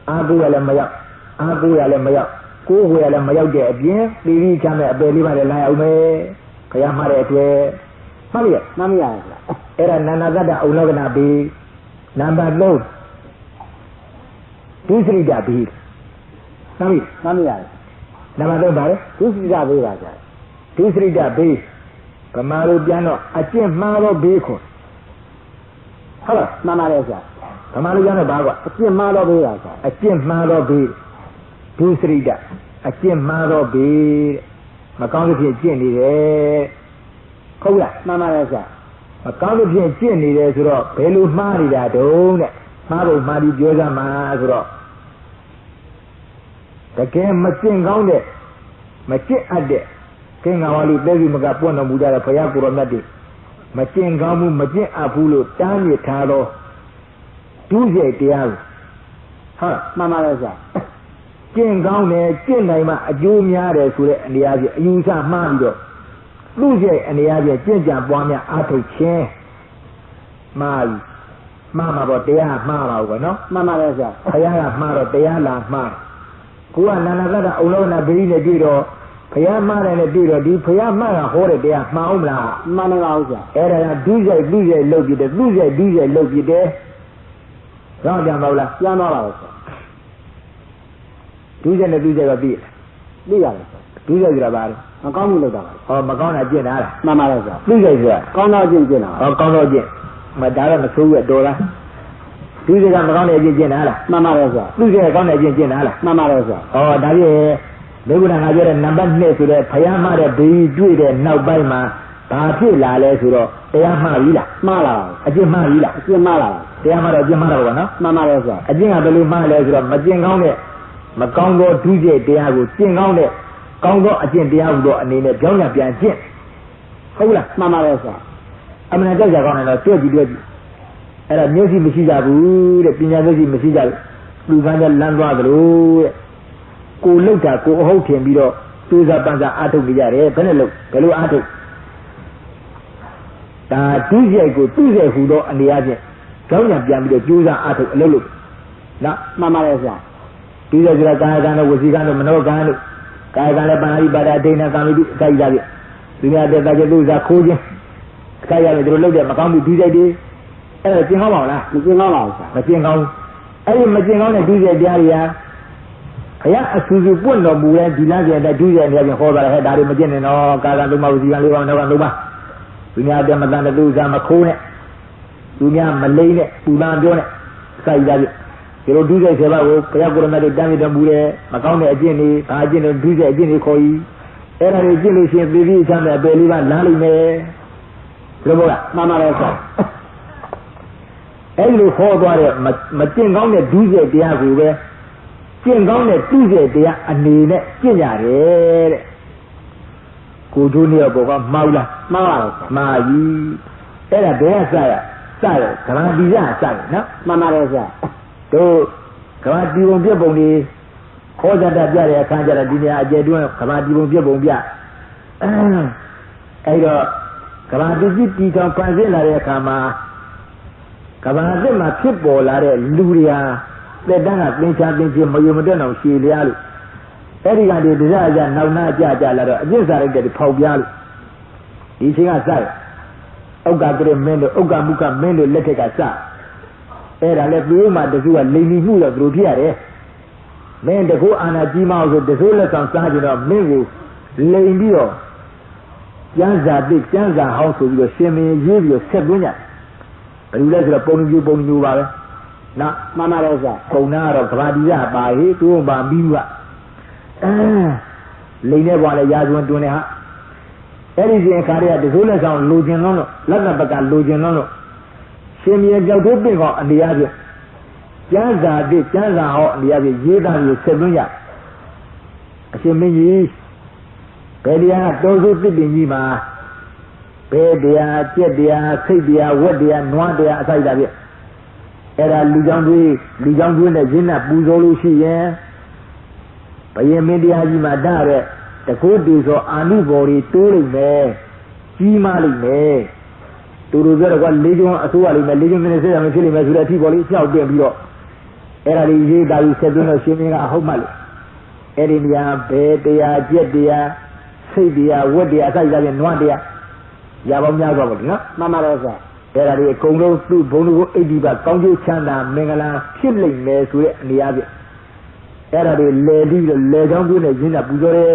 အာကိုရလည်းမရောက်အာကိုရလည်းမရောက်ကိုယ်ွယ်လည်းမရောက်တဲ့အပြင်ပြီးပြီးချမ်းတဲ့အပေလေးပါလည်းလာအောင်မယ်ခရမှားတဲ့အတွက်မှန်ပြီမှန်ပြီအဲ့ဒါနာနာတ္တဥလောကနာဘီနံပါတ်3ဒုစရိတဘီမှန်ပြီမှန်ပြီနံပါတ်3ပါလေဒုစရိတဘီပါကြာဒုစရိတဘီဗမာလိုပြန်တော့အကျင့်မှားတော့ဘေးခွန်ဟုတ်လားမှန်ပါတယ်ဆရာဗမာလိုပြန်တော့ဘာကွာအကျင့်မှားတော့ဘေးပါဆရာအကျင့်မှားတော့ဘေးဒုစရိတအကျင့်မှားတော့ဘေးမကောင်းတဲ့ဖြစ်ကျင့်နေတယ်ဟုတ်လားမှန်ပါတယ်ဆရာမကောင်းတဲ့ဖြစ်ကျင့်နေတယ်ဆိုတော့ဘယ်လိုမှားနေတာတုံးတဲ့မှားဖို့မှားပြီးပြောကြမှာဆိုတော့တကယ်မကျင့်ကောင်းတဲ့မကျင့်အပ်တဲ့ကင်းငါဝါလူတဲစီမကပွင့်တော်မူကြတဲ့ဘုရားကိုရောမြတ်တွေမကျင့်ကောင်းမှုမကျင့်အပ်ဘူးလို့တားမြစ်ထားတော့ဒုစရိုက်တရားကိုဟုတ်မှန်ပါလားဆရာကျင့်ကောင်းတယ်ကျင့်နိုင်မှအကျိုးများတယ်ဆိုတဲ့အနေအချင်းအယူဆမှားပြီးတော့လူစရိုက်အနေအချင်းကျင့်ကြံပွားများအားထုတ်ခြင်းမှားပြီမှားမှာပေါ့တရားမှားပါဘူးကွနော်မှန်ပါလားဆရာဘုရားကမှားတော့တရားလာမှားကိုကနာနာတ္တဥလောကနာဘိရိနဲ့တွေ့တော့ဘုရားမှားတယ်နဲ့တွေ့တော့ဒီဘုရားမှားတာဟောတဲ့တရားမှားအောင်မလားမှန်ပါဘူးဆရာအဲ့ဒါကဒုစရိုက်လုတ်ပြတယ်ဒုစရိုက်လုတ်ပြတယ်တော့ကြံပါဦးလားပြန်သွားပါဦးဆရာဒုစရိုက်နဲ့ဒုစရိုက်ကသိရတယ်ဒုစရိုက်ဆိုတာဘာလဲမကောင်းဘူးလို့တာပါဟောမကောင်းတာကျင့်တာလားမှန်ပါလားဆရာဒုစရိုက်ဆိုတာကောင်းတော့ကျင့်တာဟောကောင်းတော့ကျင့်မဒါတော့မဆိုးရတော်လားဒုစရိုက်ကမကောင်းတဲ့အကျင့်ကျင့်တာလားမှန်ပါလားဆရာဒုစရိုက်ကောင်းတဲ့အကျင့်ကျင့်တာလားမှန်ပါလားဆရာဟောဒါဖြင့်ဘုရားငါပြောတဲ့နံပါတ်2ဆိုတဲ့ဘုရားမှားတဲ့ဘေးတွေ့တဲ့နောက်ပိုင်းမှာဘာဖြစ်လာလဲဆိုတော့တရားမှားပြီလားမှားလာပါအကျင့်မှားပြီလားအကျင့်မှားလာပါတရားမှားတော့အကျင့်မှားတော့ဘောနော်မှန်ပါတယ်ဆရာအကျင့်ကဘယ်လိုမှားလဲဆိုတော့မကျင့်ကောင်းတဲ့မကောင်းသောဒုစရိုက်တရားကိုကျင့်ကောင်းတဲ့ကောင်းသောအကျင့်တရားဟူသောအနေနဲ့ကြောင်းရပြန်ကျင့်ဟုတ်လားမှန်ပါတယ်ဆရာအမှန်ကြောက်ကြကောင်းတယ်တော့တွေ့ကြည့်အဲ့ဒါမျက်စိမရှိကြဘူးတဲ့ပညာမျက်စိမရှိကြဘူးလူကန်းတဲ့လမ်းသွားသလိုတဲ့ကိုလှုပ်တာကိုအဟုတ်ထင်ပြီးတော့သူစားပန်းစားအားထုတ်နေကြတယ်ဘယ်နဲ့လို့ဘယ်လိုအားထုတ်ဒါဒုစရိုက်ကိုသူ့ရဲ့ဟူသောအနေအချင်းကြောင်းရပြန်ပြီးတော့ကြိုးစားအားထုတ်အလုပ်လုပ်နော်မှန်ပါတယ်ဆရာဒီလိုဆိုတာကာယကံတို့ဝစီကံတို့မနောကံတို့ကာယကံလည်းပါဠိပါဒအဋ္ဌိဏကံတို့အကြိုက်ကြပြီသူများတဲ့တာကျသူစားခိုးခြင်းအကြိုက်ရတယ်တို့လုပ်တယ်မကောင်းဘူးဒုစရိုက်တွေအဲ့ဒါကျင်ကောင်းပါလားမကျင်ကောင်းပါဘူးဆရာမကျင်ကောင်းအဲ့ဒီမကျင်ကောင်းတဲ့ဒုစရိုက်တရားတွေဟာဘုရားအဆူဆူပွင့်တော်မူတဲ့ဒီလမ်းကျင်တဲ့ဒုစရိုက်တွေပြန်ဟောတာလေဟဲ့ဒါတွေမကျင်နဲ့နော်ကာကံသုံးပါးဝစီကံ၄ပါးနောက်က၃ပါးသူများတဲ့မတန်တဲ့သူစားမခိုးနဲ့သူများမလိမ့်နဲ့ပူပန်ပြောနဲ့အကြိုက်ကြပြီဒီလိုဒုစရိုက်7ပါးကိုဘုရားကိုရမတ်တွေတမ်းမြတ်တော်မူတဲ့မကောင်းတဲ့အကျင့်တွေဘာအကျင့်တွေဒုစရိုက်အကျင့်တွေခေါ်ကြီးအဲ့ဒါတွေကျင့်လို့ရှိရင်ပြည်ပြီးချမ်းတဲ့အပေလေးပါလမ်းလိမ့်မယ်ဘယ်လိုလဲမှန်ပါတယ်ဆရာအဲ့လိုဟောသွားတဲ့မကျင့်ကောင်းတဲ့ဒုစရိုက်တရားကိုပဲကျင့်ကောင်းတဲ့သူ့ရဲ့တရားအနေနဲ့ကျင့်ကြတယ်တဲ့ကိုတို့နေဘောကမှားလားမှားပါဘူးမှားပြီအဲ့ဒါဘယ်ကစရကရတီရစရနော်မှန်ပါတယ်ဆရာတို့ကဘာတီပုံပြပုံတွေခေါ်ကြတတ်ပြတဲ့အခါကျတော့ဒီနေရာအကျယ်တွင်းကဘာတီပုံပြပုံပြအဲ့တော့ကဘာတီကြီးတီထောင်ဖန်ဆင်းလာတဲ့အခါမှာကဘာအစ်မှာဖြစ်ပေါ်လာတဲ့လူတွေဟာသက်တမ်းကသင်္ချာသင်ချင်းမယုံမတက်အောင်ရှည်လျားလို့အဲ့ဒီကတည်းကတရားကြနောက်နာကြလာတော့အကျင့်စာရိုက်တဲ့ဖောက်ပြားလို့ဒီချိန်ကစဥက္ကကရမင်းတို့ဥက္ကမုခမင်းတို့လက်ထက်ကစ era le più ma de sua le mi mu lo tu piare men de ko ana ji ma so de so le sang sa ji do men ko le bi do chan sa dik chan sa hao so bi do shin min yi bi do set twin nya bari le so do pong ju ba be na mama le sa pong na do kaba di ya ba he tu ba bi wa le ne bwa le ya suan twin ne ha အဲ့ဒီစဉ်ခါရတဲ့ဒုလက်ဆောင်လိုချင်လုံးလို့လက်ကပကလိုချင်လုံးလို့ရှင်မြေကြောက်တို့ပြင်ကောအနေအချင်းကျမ်းစာတိကျမ်းစာဟောအနေအချင်းရေးသားပြီးဆက်သွင်းရအရှင်မင်းကြီးဘယ်တရားတော်စုတစ်ပင်ကြီးမှာဘယ်တရားကျက်တရားစိတ်တရားဝက်တရားနွားတရားအစိုက်တာပြအဲ့ဒါလူကြောင့်တွေနဲ့ရင်းနဲ့ပူဇော်လို့ရှိရင်ဘယင်မင်းတရားကြီးမှာဒါတဲ့တကုတ်တူဆိုအာနိဘော်တွေတိုးလိုက်မယ်ကြီးမားလိုက်မယ်တူတူပြောတော့ကလေးကျွန်းအစိုးရလိမ့်မယ်လေးကျွန်းမင်းစစ်ရမယ်ဖြစ်လိမ့်မယ်ဆိုတဲ့အထိပေါ်လေးကြောက်တင်ပြီးတော့အဲ့ဒါလေးရေးတာပြီးဆက်သွင်းတော့ရှင်မင်းကအဟုတ်မှတ်လို့အဲ့ဒီနေရာဘယ်တရားကျက်တရားစိတ်တရားဝတ်တရားအစိုက်ကြပြန်နွားတရားရပေါင်းများသွားပါလို့နော်မှန်ပါတော့ဆရာအဲ့ဒါလေးအကုန်လုံးသူ့ဘုံတို့ကိုအိပ်ဒီပါကောင်းကျိုးချမ်းသာမင်္ဂလာဖြစ်လိမ့်မယ်ဆိုတဲ့အနေအချင်းအဲ့ဒါတွေလဲပြီးတော့လဲချောင်းပြည့်နဲ့ရင်းတာပူဇော်တယ်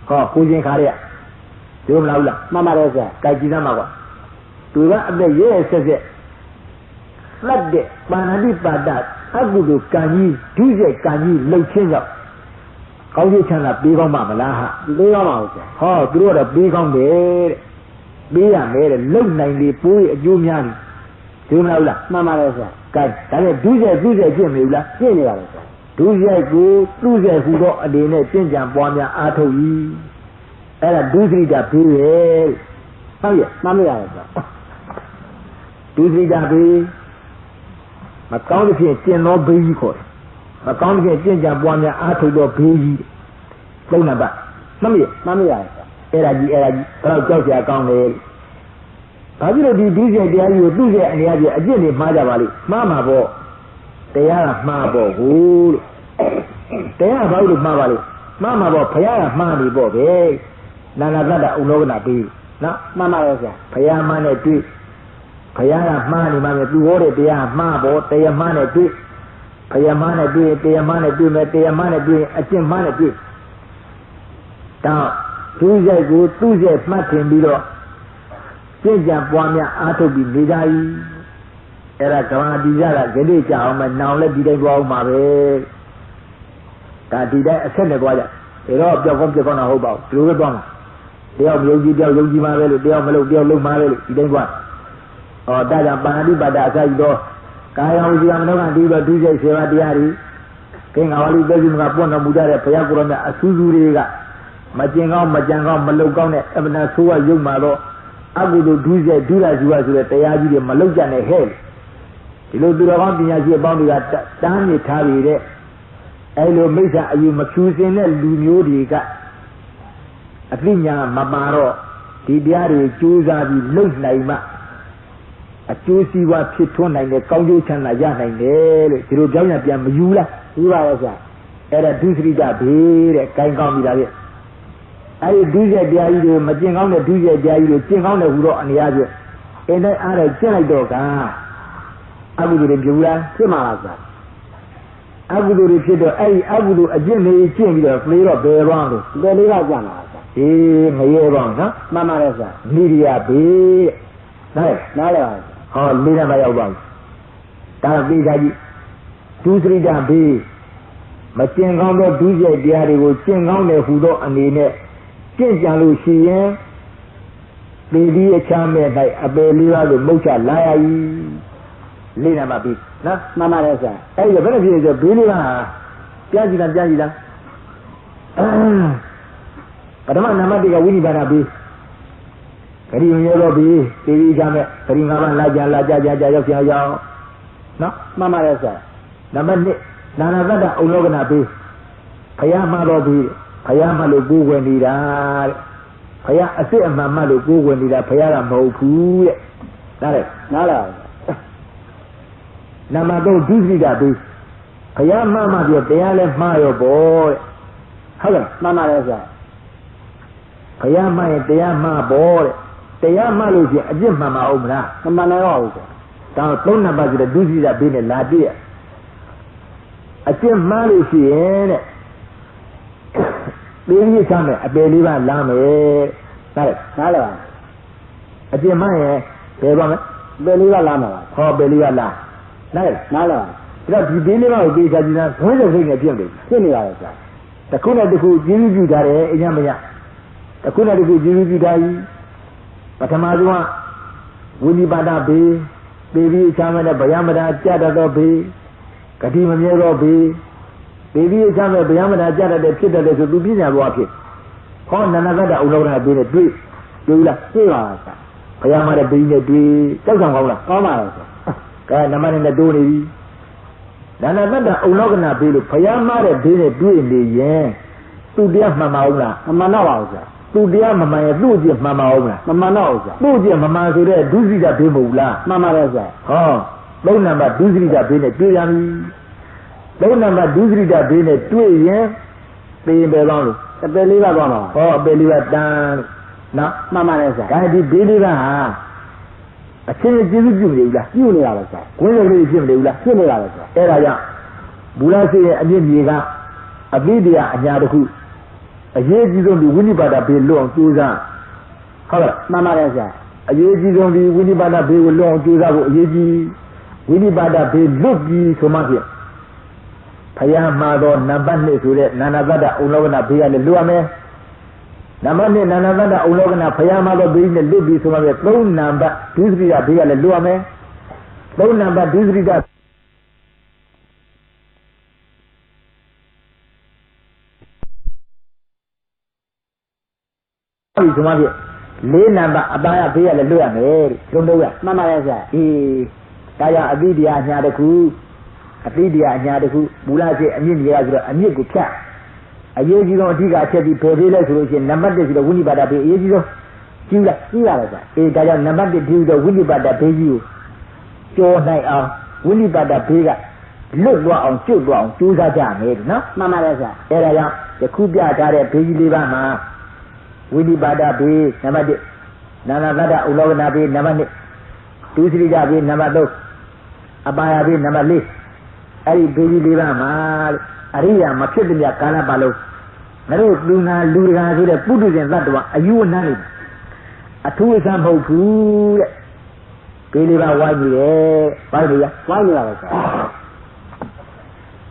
ဟောကိုချင်းခါရဒီမလားဘူးလားမှန်ပါတယ်ဆရာကြိုက်ကြည့်သမှာကွာသူကအသက်ရဲဆက်ဆက်လှတ်တဲ့ပါဏာတိပါဒအကုသိုလ်ကံကြီးဒုစရိုက်ကံကြီးလှုပ်ချင်းကြောင့်ကောင်းကျိုးချမ်းသာပေးကောင်းမှာမလားဟာပေးကောင်းပါဦးဆရာဟောသူတို့ကတော့ပေးကောင်းတယ်တဲ့ပေးရမယ်တဲ့လှုပ်နိုင်လေပိုးရဲ့အကျိုးများတယ်ဒီမလားဘူးလားမှန်ပါတယ်ဆရာကြိုက်ဒါနဲ့ဒုစရိုက်ကျင့်မေဘူးလားကျင့်နေပါလေဆရာဒုစရိုက်ကိုသူ့ရဲ့ဟူသောအနေနဲ့ကျင့်ကြံပွားများအားထုတ်၏အဲ့ဒါဒုစရိတာဘေးပဲဟုတ်ရဲ့မှန်မရဘူးဆိုဒုစရိတာဘေးမကောင်းတဲ့ဖြင့်ကျင့်သောဘေးကြီးခေါ်တယ်မကောင်းတဲ့ဖြင့်ကျင့်ကြံပွားများအားထုတ်သောဘေးကြီးသုံးနံပါတ်မှန်မရဘူးအဲ့ဒါကြီးဘယ်တော့ကြောက်စရာကောင်းလဲဘာဖြစ်လို့ဒီဒုစရိုက်တရားကြီးကိုသူ့ရဲ့အနေအချင်းအကျင့်တွေမှားကြပါလိမ့်မှားမှာပေါ့တရားကမှားပေါ့ဘူးလို့တရားဘာလို့မှားပါလိမ့်မှားမှာပေါ့ဘုရားကမှားနေပေါ့ပဲနာနာတ္တဥလောကနာပြီးနော်မှန်ပါရဲ့ဆရာဘုရားမှနဲ့တွေ့ဘုရားကမှားနေမှမယ်သူဟောတဲ့တရားမှားပေါ့တရားမှားနဲ့တွေ့ဘုရားမှားနဲ့တွေ့တရားမှားနဲ့တွေ့မယ်တရားမှားနဲ့တွေ့အကျင့်မှားနဲ့တွေ့တော့သူ့ရဲ့ကိုသူ့ရဲ့မှတ်ထင်ပြီးတော့ကျင့်ကြံပွားများအားထုတ်ပြီးနေကြ၏အဲ့ဒါကမ္ဘာတိကြတာဂတိကြအောင်မယ်နောင်လည်းဒီတိုင်းသွားအောင်ပါပဲဒါဒီတိုင်းအဆက်နဲ့သွားကြဒါတော့ပြောက်ကောင်းတာဟုတ်ပါဘူးဒီလိုပဲသွားမှာတယောက်ယုံကြည်တယောက်ယုံကြည်မှာပဲလို့တယောက်မလို့တယောက်လုံးမှာပဲလို့ဒီတိုင်းသွားဟောဒါကြောင့်ပါဏာတိပါဒအစာကြီးတော့ကာယဝစီယမနောကဒီတော့ဒုစရိုက်စေဝတရားတွေကင်္ဂဝါလိသေစုကပွင့်တော်မူကြတဲ့ဘုရားကိုယ်တော်မြတ်အဆူဆူတွေကမကျင်ကောင်းမကြံကောင်းမလုံကောင်းတဲ့အမှန်ဆိုးဝရုပ်မှာတော့အကုသိုလ်ဒုစရိုက်ဒုရဇီဝဆိုတဲ့တရားကြီးတွေမလုံကြနဲ့ဟဲ့ဒီလိုသူတော်ကောင်းပညာရှိအပေါင်းတွေကတန်းမြစ်ထားပြီးတဲ့အဲလိုမိစ္ဆာအယူမဖြူစင်တဲ့လူမျိုးတွေကအသိဉာဏ်မပါတော့ဒီတရားတွေကြိုးစားပြီးလုံနိုင်မှအကျိုးစီးပွားဖြစ်ထွန်းနိုင်တဲ့ကောင်းကျိုးချမ်းသာရနိုင်တယ်လို့ဒီလိုကြောင်းရပြန်မယူလားယူပါရဲ့ဆရာအဲ့ဒါဒုစရိတဘေးတဲ့ဂိုင်းကောင်းပြီလားဗျအဲ့ဒီဒုစရိုက်တရားကြီးတွေမကျင်ကောင်းတဲ့ဒုစရိုက်တရားကြီးတွေကျင်ကောင်းတဲ့ဟူတော့အနေအားဖြင့်အင်းတိုင်းအားနဲ့ကျင့်လိုက်တော့ကအကုသိုလ်တွေပြုလားဖြစ်မှာလားဆရာအကုသိုလ်တွေဖြစ်တော့အဲ့ဒီအကုသိုလ်အကျင့်တွေကျင့်ပြီးတော့ပြေတော့ဘယ်ရောင်းလို့ဒီလေးကကြံပါဆရာအေးမရေပါဘူးနော်မှန်ပါတယ်ဆရာမိရိယဘေးနားလဲပါဟောလေးနဲ့မရောက်ပါဘူးဒါပြေးကြကြီးဒုစရိတဘေးမကျင်ကောင်းသောဒုစရိုက်တရားတွေကိုကျင့်ကောင်းတဲ့ဟူသောအနေနဲ့ကျင့်ကြံလို့ရှိရင်ပေဒီအချမ်းမဲ့၌အပယ်လေးပါးကိုမုတ်ချလာရ၏လေးနံပါတ်ပြီးနော်မှန်ပါတယ်ဆရာအဲ့ဒီဘယ်လိုဖြစ်လဲဆိုဘေးလေးပါပြကြည့်လားပထမနံပါတ်1ကဝိနိဗ္ဗာန်ဘေးဂရိမရောဘေးပေဒီအချမ်းမဲ့ဂရိ၅ပါးလာကြရောက်ပြန်ရောက်နော်မှန်ပါတယ်ဆရာနံပါတ်2နာနာတ္တဥလောကနာဘေးဘုရားမှာတော့ဘေးဘုရားမှလို့ကိုးကွယ်နေတာတဲ့ဘုရားအစစ်အမှန်မှလို့ကိုးကွယ်နေတာဘုရားကမဟုတ်ဘူးတဲ့နားလားနံပါတ်3ဒုစရိတဘေးဘုရားမှမှပြောတရားလဲမှားရောပေါ့တဲ့ဟုတ်ကဲ့မှန်ပါတယ်ဆရာဘုရားမှရင်တရားမှားပေါ့တဲ့တရားမှလို့ရှိရင်အပြစ်မှန်မအောင်မလားမမှန်တော့ဘူးဆရာ တောင်း3နံပါတ်ဆိုတဲ့ဒုစရဘေးနဲ့လာပြည့်အကျင့်မှားလို့ရှိရင်တဲ့ပေးရချမ်းမယ်အပယ်လေးပါလမ်းမယ်နားလေပါအကျင့်မှားရင်ဘယ်ပါမလဲပယ်လေးပါလမ်းမှာပါဟောပယ်လေးပါလမ်းနားလေပါဒါတော့ဒီဘေးလေးပါကိုပေးချကြည့်လားခွင့်တဲ့စိတ်နဲ့ပြင့်တယ်ဖြစ်နေရတယ်ကြာတခုနဲ့တခုကျေးဇူးပြုထားတယ်အញ្ញမညတခုနဲ့တခုကျေးဇူးပြုထားပြီပထမဆုံးကဝိနိပါဒဘေးပေပြီးချမ်းမဲ့ဗျာမတာကြတတ်သောဘေးဂတိမမြဲသောဘေးပေပြီးချမ်းမဲ့ဗျာမတာကြတတ်တဲ့ဖြစ်တတ်တယ်ဆိုသူပြညာဘဝဖြစ်ဟောနန္ဒကတ္တဥလောကနာဘေးနဲ့တွေ့လားတွေ့ပါလားဗျာမတဲ့ဘေးနဲ့တွေ့ကြောက်ဆောင်ကောင်းလားကောင်းပါလားကဲနမနဲ့တိုးနေပြီနန္ဒကတ္တဥလောကနာဘေးလို့ဗျာမတဲ့ဘေးနဲ့တွေ့နေရင်သူတရားမှန်ပါဦးလားမမှန်တော့ပါဘူးဗျာသူတရားမမှန်ရင်သူ့အကျင့်မှန်ပါဦးလားမမှန်တော့ဘူးဗျာသူ့အကျင့်မမှန်ဆိုတဲ့ဒုစရိတဘေးမဟုတ်လားမှန်ပါတယ်ဗျာဟော3နံပါတ်ဒုစရိတဘေးနဲ့တွေ့ရပြီ3နံပါတ်ဒုစရိတဘေးနဲ့တွေ့ရင်သိရင်ပဲကောင်းလို့အပယ်လေးပါသွားမှာဟောအပယ်လေးပါတန်းနော်မှန်ပါတယ်ဗျာဒါဒီဘေးလေးပါဟာအချင်းကျေးဇူးပြုနေဘူးလားပြုနေတာပဲဗျာခွင့်ရလေးဖြစ်မနေဘူးလားဖြစ်နေတာပဲဗျာအဲ့ဒါကြောင့်ဘူလာစီရဲ့အမြင့်မြေကအပိတရားအညာတစ်ခုအရေးကြီးဆုံးဒီဝိနိပါဒဘေးလွတ်အောင်ကြိုးစားဟုတ်လားမှန်ပါတယ်ဗျာအရေးကြီးဆုံးဒီဝိနိပါဒဘေးကိုလွတ်အောင်ကြိုးစားဖို့အရေးကြီးဝိနိပါဒဘေးလွတ်ပြီးဆိုမှဖြင့်ဖယားမှာတော့နံပါတ်2ဆိုတဲ့နာနာတ္တဥလောကနာဘေးကလည်းလွတ်ရမယ်နံပါတ်2နာနာတ္တဥလောကနာဖယားမှာတော့ဘေးနဲ့လွတ်ပြီးဆိုမှဖြင့်3နံပါတ်ဒုစရိယဘေးကလည်းလွတ်ရမယ်3နံပါတ်ဒုစရိယဒီဆိုမှပြ4နံပါတ်အပါရဘေးရလည်းလွတ်ရမယ်တုံးတော့ရမှန်ပါရဲ့ဆရာအေးဒါကြောင့်အတိတရားအညာတစ်ခုအတိတရားအညာတစ်ခုမူလရှိအမြင့်ကြီးရဆိုတော့အမြင့်ကိုဖြတ်အရေးကြီးဆုံးအဓိကအချက်ဒီဖယ်ပေးလဲဆိုလို့ရှိရင်နံပါတ်1ဆိုတော့ဝိနိပါဒဘေးအရေးကြီးဆုံးကြီးလားကြီးရတယ်ဆရာအေးဒါကြောင့်နံပါတ်1ဒီတော့ဝိနိပါဒဘေးကြီးကိုကျော်နိုင်အောင်ဝိနိပါဒဘေးကလွတ်သွားအောင်ကျွတ်သွားအောင်ကြိုးစားကြမယ်နော်မှန်ပါရဲ့ဆရာအဲဒါကြောင့်ယခုပြထားတဲ့ဘေးကြီး၄ပါးမှာဝိနိပါဒဘေးနံပါတ်1နာနာတ္တဥလောကနာဘေးနံပါတ်2ဒုစရိယဘေးနံပါတ်3အပါယဘေးနံပါတ်4အဲ့ဒီဘေးကြီး၄ပါးမှာအရိယာမဖြစ်တဲ့ကာလပတ်လုံးငါတို့လူငါလူတကာဆိုတဲ့ပုထုဇဉ်သတ္တဝါအယူအနှံ့နေအထူးအဆန်းမဟုတ်ဘူးတဲ့ဘေး၄ပါးဝိုင်းနေတယ်ဘာလို့လဲဝိုင်းနေတာပဲဆို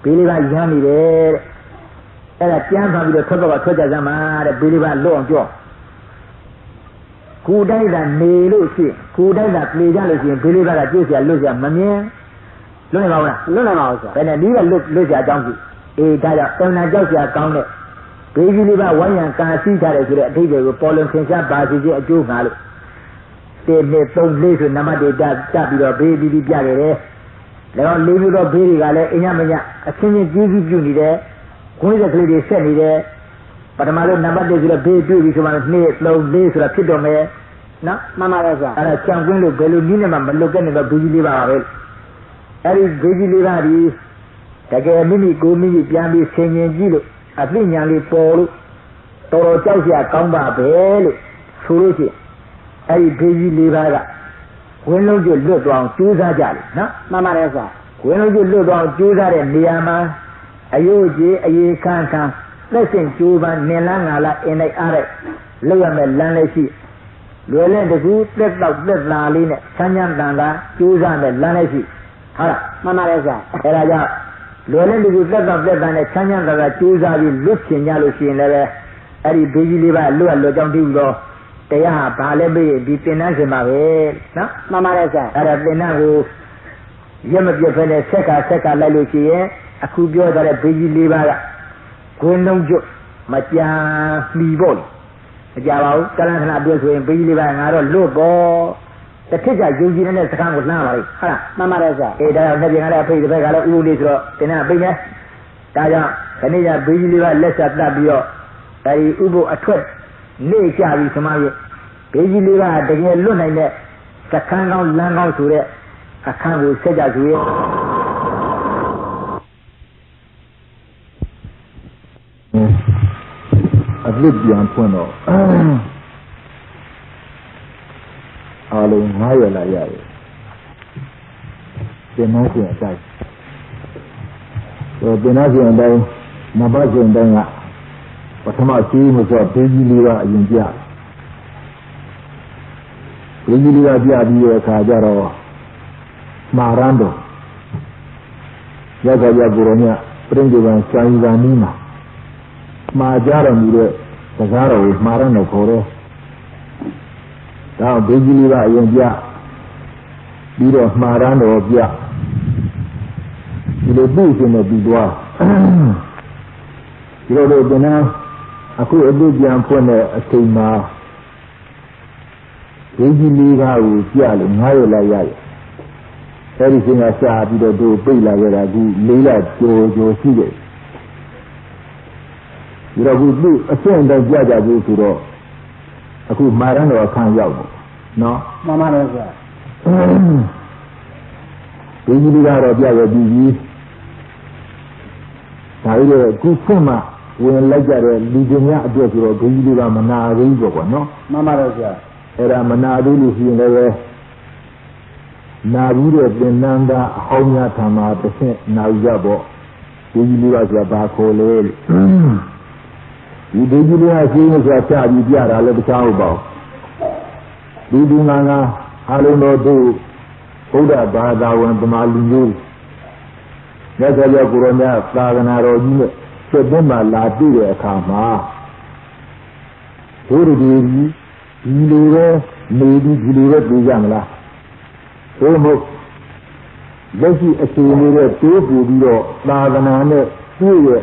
ဘေး၄ပါးရမ်းနေတယ်တဲ့အဲ့ဒါကျမ်းပါပြီးတော့ထွက်တော့ထွက်ကြစမ်းပါတဲ့ဘေးလေးပါလွတ်အောင်ကြောကိုတိုင်းသာနေလို့ရှိကိုတိုင်းသာနေကြလို့ရှိရင်ဘေးလေးပါကကြည့်เสียလွတ်เสียမမြင်လွတ်နေပါဦးလားလွတ်နေပါဦးဆိုဘယ်နဲ့ဒီကလွတ်เสียအကြောင်းကြည့်အေးဒါကြောင့်တဏှာကြောက်เสียကောင်းတဲ့ဘေးကြီးလေးပါဝိုင်းရန်ကာစီးထားတယ်ဆိုတဲ့အဓိပ္ပာယ်ကိုပေါ်လွင်သင်ရှားပါစီခြင်းအကျိုးငါလို့1 2 3 4ဆိုနံပါတ်တွေတက်ပြီးတော့ဘေးပြီးပြခဲ့တယ်แล้ว၄မျိုးတော့ဘေးတွေကလည်းအညမညအချင်းချင်းကျေးဇူးပြုနေတယ်ခွင့်ရကလေးတွေဆက်နေတယ်ပထမဆုံးနံပါတ်1ဆိုတော့ဘေးတွေ့ပြီဆိုမှ2 3 4ဆိုတာဖြစ်တော့မယ်နော်မှန်ပါရဲ့ဗျာအဲ့ဒါချံကွင်းလို့ဘယ်လိုနည်းနဲ့မှမလွတ်ခဲ့နေတော့ဘေးကြီးလေးပါပဲအဲ့ဒီဘေးကြီးလေးပါဒီတကယ်မိမိကိုမိမိပြန်ပြီးဆင်ញင်ကြည့်လို့အသိဉာဏ်လေးပေါ်လို့တော်တော်ကြောက်စရာကောင်းပါပဲလို့ဆိုလို့ရှိရင်အဲ့ဒီဘေးကြီးလေးပါကဝင်းလုံးကျွတ်လွတ်သွားအောင်ကြိုးစားကြလေနော်မှန်ပါရဲ့ဗျာဝင်းလုံးကျွတ်လွတ်သွားအောင်ကြိုးစားတဲ့နေရာမှာအယုတ်ကြီးအေးခန်းခန်းသက်ရှင်ကျိုးပန်းနင်လန်းငါလာအင်းလိုက်အားလိုက်လောက်ရမယ်လမ်းလည်းရှိလွယ်လင့်တကူသက်တော့သက်သာလေးနဲ့ဆန်းချမ်းတန်တာကျိုးစားမယ်လမ်းလည်းရှိဟုတ်လားမှန်ပါရဲ့ဆရာအဲဒါကြောင့်လွယ်လင့်တကူသက်တော့သက်သာနဲ့ဆန်းချမ်းတန်တာကျိုးစားပြီးလွတ်ချင်ကြလို့ရှိရင်လည်းအဲ့ဒီဘေးကြီးလေးပါလွတ်ကြောင်းတည်ပြီးတော့တရားဟာဘာလဲမေးဒီသင်္นานရှင်ပါပဲနော်မှန်ပါရဲ့ဆရာအဲ့ဒါသင်္นานကိုရက်မပြတ်ဖဲနဲ့ဆက်ကလိုက်လို့ရှိရင်အခုပြောထားတဲ့ဘေးကြီး၄ပါးကခွင်းလုံးကျွတ်မကြာမီပေါ့လေမကြပါဘူးကလန်ခဏအတွင်းဆိုရင်ဘေးကြီး၄ပါးငါတော့လွတ်ပေါ်တစ်ထစ်ကယုံကြည်တဲ့စကားကိုလှမ်းပါလိမ့်ဟုတ်လားမှန်ပါတယ်ဆရာအေးဒါကြောင့်နှစ်ပြင်ကလည်းအဖေတစ်ဖက်ကလည်းဥပုလေးဆိုတော့တင်တာပြင်တယ်ဒါကြောင့်ခဏကဘေးကြီး၄ပါးလက်ဆက်တတ်ပြီးတော့အဲဒီဥပုအထွက်နေကြပြီသမားရဲ့ဘေးကြီး၄ပါးတကယ်လွတ်နိုင်တဲ့စခန်းကောင်းလမ်းကောင်းဆိုတဲ့အခန်းကိုဆက်ကြသူရဲ့အလစ်ပြန်ဖွင့်တော့အားလုံး9ရက်လာရတယ် တင်နှရှင်အတိုင်းတင်နှရှင်အတိုင်းနံပါတ်ရှင်တိုင်းကပထမစီးလို့ဆိုဒေကြီးလေးကအရင်ပြဒေကြီးလေးကပြပြီးတဲ့အခါကျတော့မာရန်တော်ရောက်ကြကိုရောမြပြင်းကြပန်စာယီကနီးမှာကြတော်မူတဲ့စကားတော်ကိုမှားရတော့ခေါ်တော့ဒါဒေကြီးလေးကအရင်ပြပြီးတော့မှားရတော့ပြဒီလိုပြုရှင်နဲ့ပြီးသွားဒီလိုတော့ကျွန်တော်အခုအတူပြန်ဖွင့်တဲ့အချိန်မှာဒေကြီးလေးကကိုပြလို့9ရက်လိုက်ရတယ်အဲဒီချိန်ကစာပြီးတော့သူပြိလာခဲ့တာဒီ4လကျော်ရှိတယ်ဒီတော့ခုသူ့အဆင့်တော့ကြကြပြီဆိုတော့အခုမာရန်တော်အခန်းရောက်တယ်နော်မှန်ပါတယ်ဆရာဒီကြီးကတော့ပြရပြီးပြီဒါကြီးတော့ခုဖွင့်မှဝင်လိုက်ကြတဲ့လူကြီးများအတွက်ဆိုတော့ဒီကြီးကမနာသေးဘူးပေါ့နော်မှန်ပါတယ်ဆရာအဲ့ဒါမနာသေးလို့ရှိရင်လည်းနာဘူးတဲ့သင်္นานသားအဟောင်းများထံမှာတစ်ဆင့်နာယူကြပေါ့ဒီကြီးကဆိုတာဘာခေါ်လဲဒီဒေကြီးလေးကရှင်းလို့ဆိုတာချပြီးပြတာလည်းတခြားဟုတ်ပါဘူးဒီငါအားလုံးတော်သူဘုရားဘာသာဝင်သမာလူမျိုးမြတ်စွာဘုရားကိုရောမြတ်သာသနာတော်ကြီးနဲ့ဆက်သွင်းမှလာတွေ့တဲ့အခါမှာဘုရားဒီလိုပဲနေပြီးဒီလိုပဲပြေးကြမလားဘုမဟုတ်လက်ရှိအခြေအနေနဲ့တိုးပူပြီးတော့သာသနာနဲ့ပြည့်ရဲ့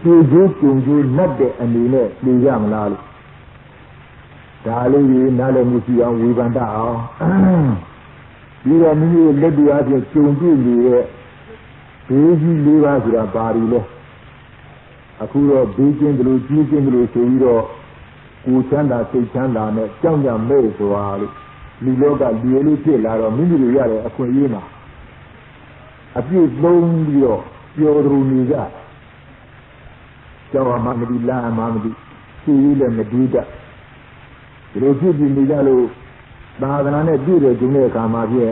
ဒီကျုံကျိုးနှက်တဲ့အနေနဲ့ပြေရမလားလို့ဒါလေးကြီးနားလည်မှုရှိအောင်ဝေဖန်တတ်အောင်ပြီးတော့မိမိလက်တွေ့အဖြစ်ကျုံပြည့်နေတဲ့ဘေးကြီး၄ပါးဆိုတာပါရီလဲအခုတော့ဘေးကျင်းတယ်လို့ကြီးကျင်းတယ်လို့ဆိုပြီးတော့ကိုယ်ချမ်းသာစိတ်ချမ်းသာနဲ့ကြောက်ကြမဲ့ဆိုတာလို့လူလောကလူလေးဖြစ်လာတော့မိမိတို့ရတဲ့အခွင့်အရေးမှာအပြည့်သုံးပြီးတော့ပျော်သူနေကြကျောင်းမှမဒီလာမှမဒီစီးလည်းမဒီတတ်ဒီလိုဖြစ်ပြီးနေကြလို့သာသနာနဲ့ပြည့်တဲ့ကျုံတဲ့အခါမှာဖြစ်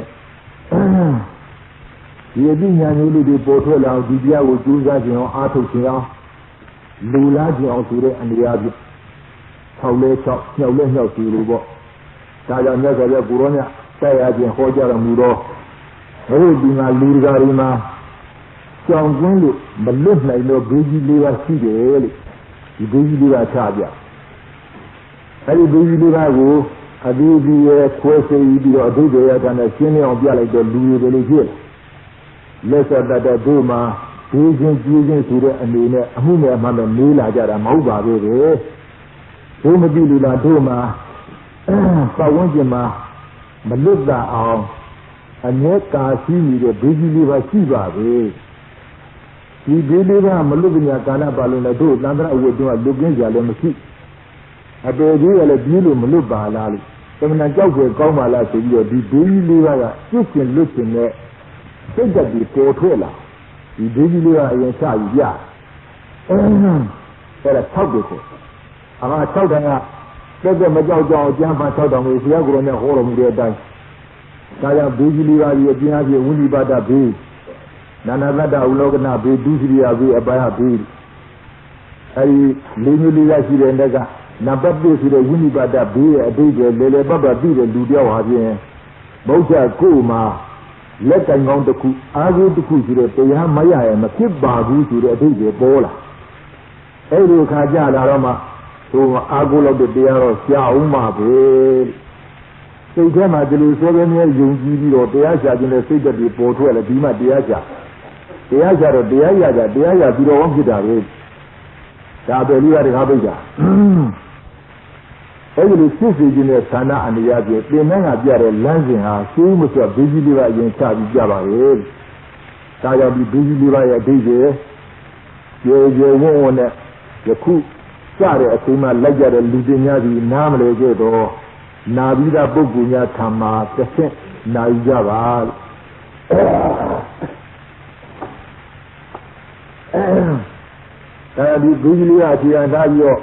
ဒီအပညာမျိုးလေးတွေပေါ်ထွက်လာအောင်ဒီတရားကိုကြိုးစားခြင်းအောင်အားထုတ်ခြင်းအောင်လူလားခြင်းအောင်ဆိုတဲ့အနေအချင်း၆လဲ၆ညှောက်လဲညှောက်စီလိုပေါ့ဒါကြောင့်မြတ်စွာဘုရားကိုရောမြတ်ဆက်ရခြင်းဟောကြားတော်မူတော့ဘုရားဒီမှာလူတကာတွေမှာကြောင်ကွင်းလို့မလွတ်နိုင်တော့ဘေးကြီးလေးပါရှိတယ်လို့ဒီဘေးကြီးလေးပါချပြအဲဒီဘေးကြီးလေးပါကိုအဒီဒီရဲ့ခွဲစိပြီးတော့အဓိပ္ပာယ်ရတဲ့ရှင်းလင်းအောင်ပြလိုက်တော့လူတွေလို့ဖြစ်လက်ဆက်တတ်တဲ့တို့မှာဘေးချင်းကြီးချင်းဆိုတဲ့အနေနဲ့အမှုမဲ့အမှန်နဲ့နေလာကြတာမဟုတ်ပါဘူးလေဘုမတိလူလာတို့မှာပတ်ဝန်းကျင်မှာမလွတ်တာအောင်အမြဲကာရှိနေတဲ့ဘေးကြီးလေးပါရှိပါပဲဒီဘေးလေးပါမလွတ်ကြကာလပါလို့လည်းတို့သံဃာအဝတ်တို့ကလွတ်ကင်းကြလည်းမရှိအပေကြီးကလည်းကြီးလို့မလွတ်ပါလားလို့သမဏကြောက်ွယ်ကောင်းပါလားဆိုပြီးတော့ဒီဘေးကြီးလေးပါကပြစ်ကျင်လွတ်ကျင်တဲ့စိတ်ဓာတ်ကြီးပေါ်ထွက်လာဒီဘေးကြီးလေးကအရင်ချယူပြအဲ့ဒါ၆ကိုအမှ6တန်းကတက်မကြောက်ကြောင်အကျမ်းပါ6တောင်ကိုဆရာကိုယ်တော်နဲ့ဟောတော်မူတဲ့အတိုင်းဒါကြောင့်ဘေးကြီးလေးပါကြီးအပြင်အပြည့်ဝိနိပါဒဘေးနာနာတ္တဥလောကနာဘေးဒုစရိယဘေးအပါယဘေးအဲဒီလေးမျိုးလေးရရှိတဲ့နေ့ကနံပါတ်1ဆိုတဲ့ဝိနိပါဒဘေးရဲ့အတိတ်တွေလေလေပတ်ပတ်ပြီးတဲ့လူတယောက်ဟာဖြင့်ဘုရားကိုယ်မှာလက်ကင်ကောင်းတစ်ခုအာဟုတစ်ခုဆိုတဲ့တရားမရရင်မဖြစ်ပါဘူးဆိုတဲ့အတိတ်တွေပေါ်လာအဲဒီခါကြလာတော့မှဟိုအာဟုလောက်တဲ့တရားတော့ရှားအောင်ပါပဲစိတ်ထဲမှာဒီလိုဆိုပဲမြဲယုံကြည်ပြီးတော့တရားရှာခြင်းနဲ့စိတ်ဓာတ်တွေပေါ်ထွက်လာဒီမှတရားရှာတော့တရားရကြတရားရပြီးတော့ဝဖြစ်တာပဲဒါပဲလေးရတကားပိတ်တာအဲဒီလိုဖြစ်စေခြင်းနဲ့ဌာနအနေအချင်းသင်္นานကပြတဲ့လမ်းစဉ်ဟာရှင်းမစွတ်ဘေးကြီးလေးပါအရင်ချပြီးကြပါရဲ့ဒါကြောင့်ဒီဘေးကြီးလေးပါရဲ့အဓိပ္ပာယ်ကျေဝုံဝုံနဲ့ယခုကြတဲ့အချိန်မှလိုက်ကြတဲ့လူတွေများဒီနားမလဲခဲ့တော့နာပြီးသားပုဂ္ဂိုလ်များထံမှာတစ်ဆင့်နာယူကြပါအဲဒီဘေးကြီးလေးကခြေရထားပြီးတော့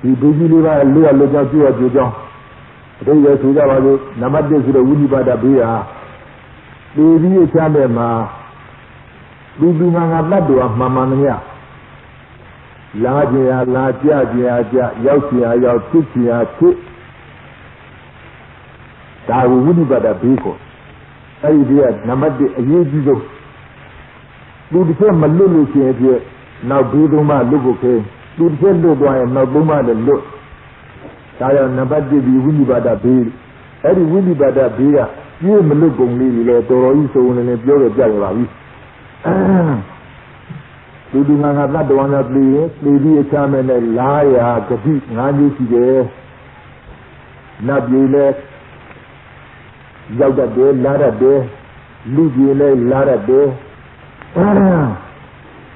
ဒီဘေးကြီးလေးကလွတ်ကြောက်ကြွကြောင်း ဒီရဆိုကြပါလို့နံပါတ်1ဆိုတော့ဝိနိပါဒဘေးဟာဒီပြီးချမ်းတဲ့မှာဒီငါတတ်တော်မှန်မှန်မြတ်လာကြရလာကြကြရကြရောက်ကြရရောက်ဖြစ်ကြရဖြစ်ဒါကိုဝိနိပါဒဘေးကိုအဲ့ဒီကနံပါတ်1အရေးကြီးဆုံးသူတစ်ချက်မလွတ်လို့ရှိရင်ပြည့်နောက်ဘေးသုံးပါလွတ်ဖို့ခဲသူတစ်ချက်လွတ်သွားရင်နောက်သုံးပါလည်းလွတ်ဒါကြောင့်နံပါတ်1ဒီဝိနိပါဒဘေးအဲ့ဒီဝိနိပါဒဘေးကပြည့်မလွတ်ကုန်လေးလေတော်တော်ကြီးစုံနေပြောရကြရပါပြီဒီငါတတ်တော်နဲ့ပြည်ပြီးအချမ်းမဲ့နဲ့လာရာဂတိ၅မျိုးရှိတယ်နတ်ပြည်လဲရောက်တတ်တယ်လာတတ်တယ်လူပြည်လဲလာတတ်တယ်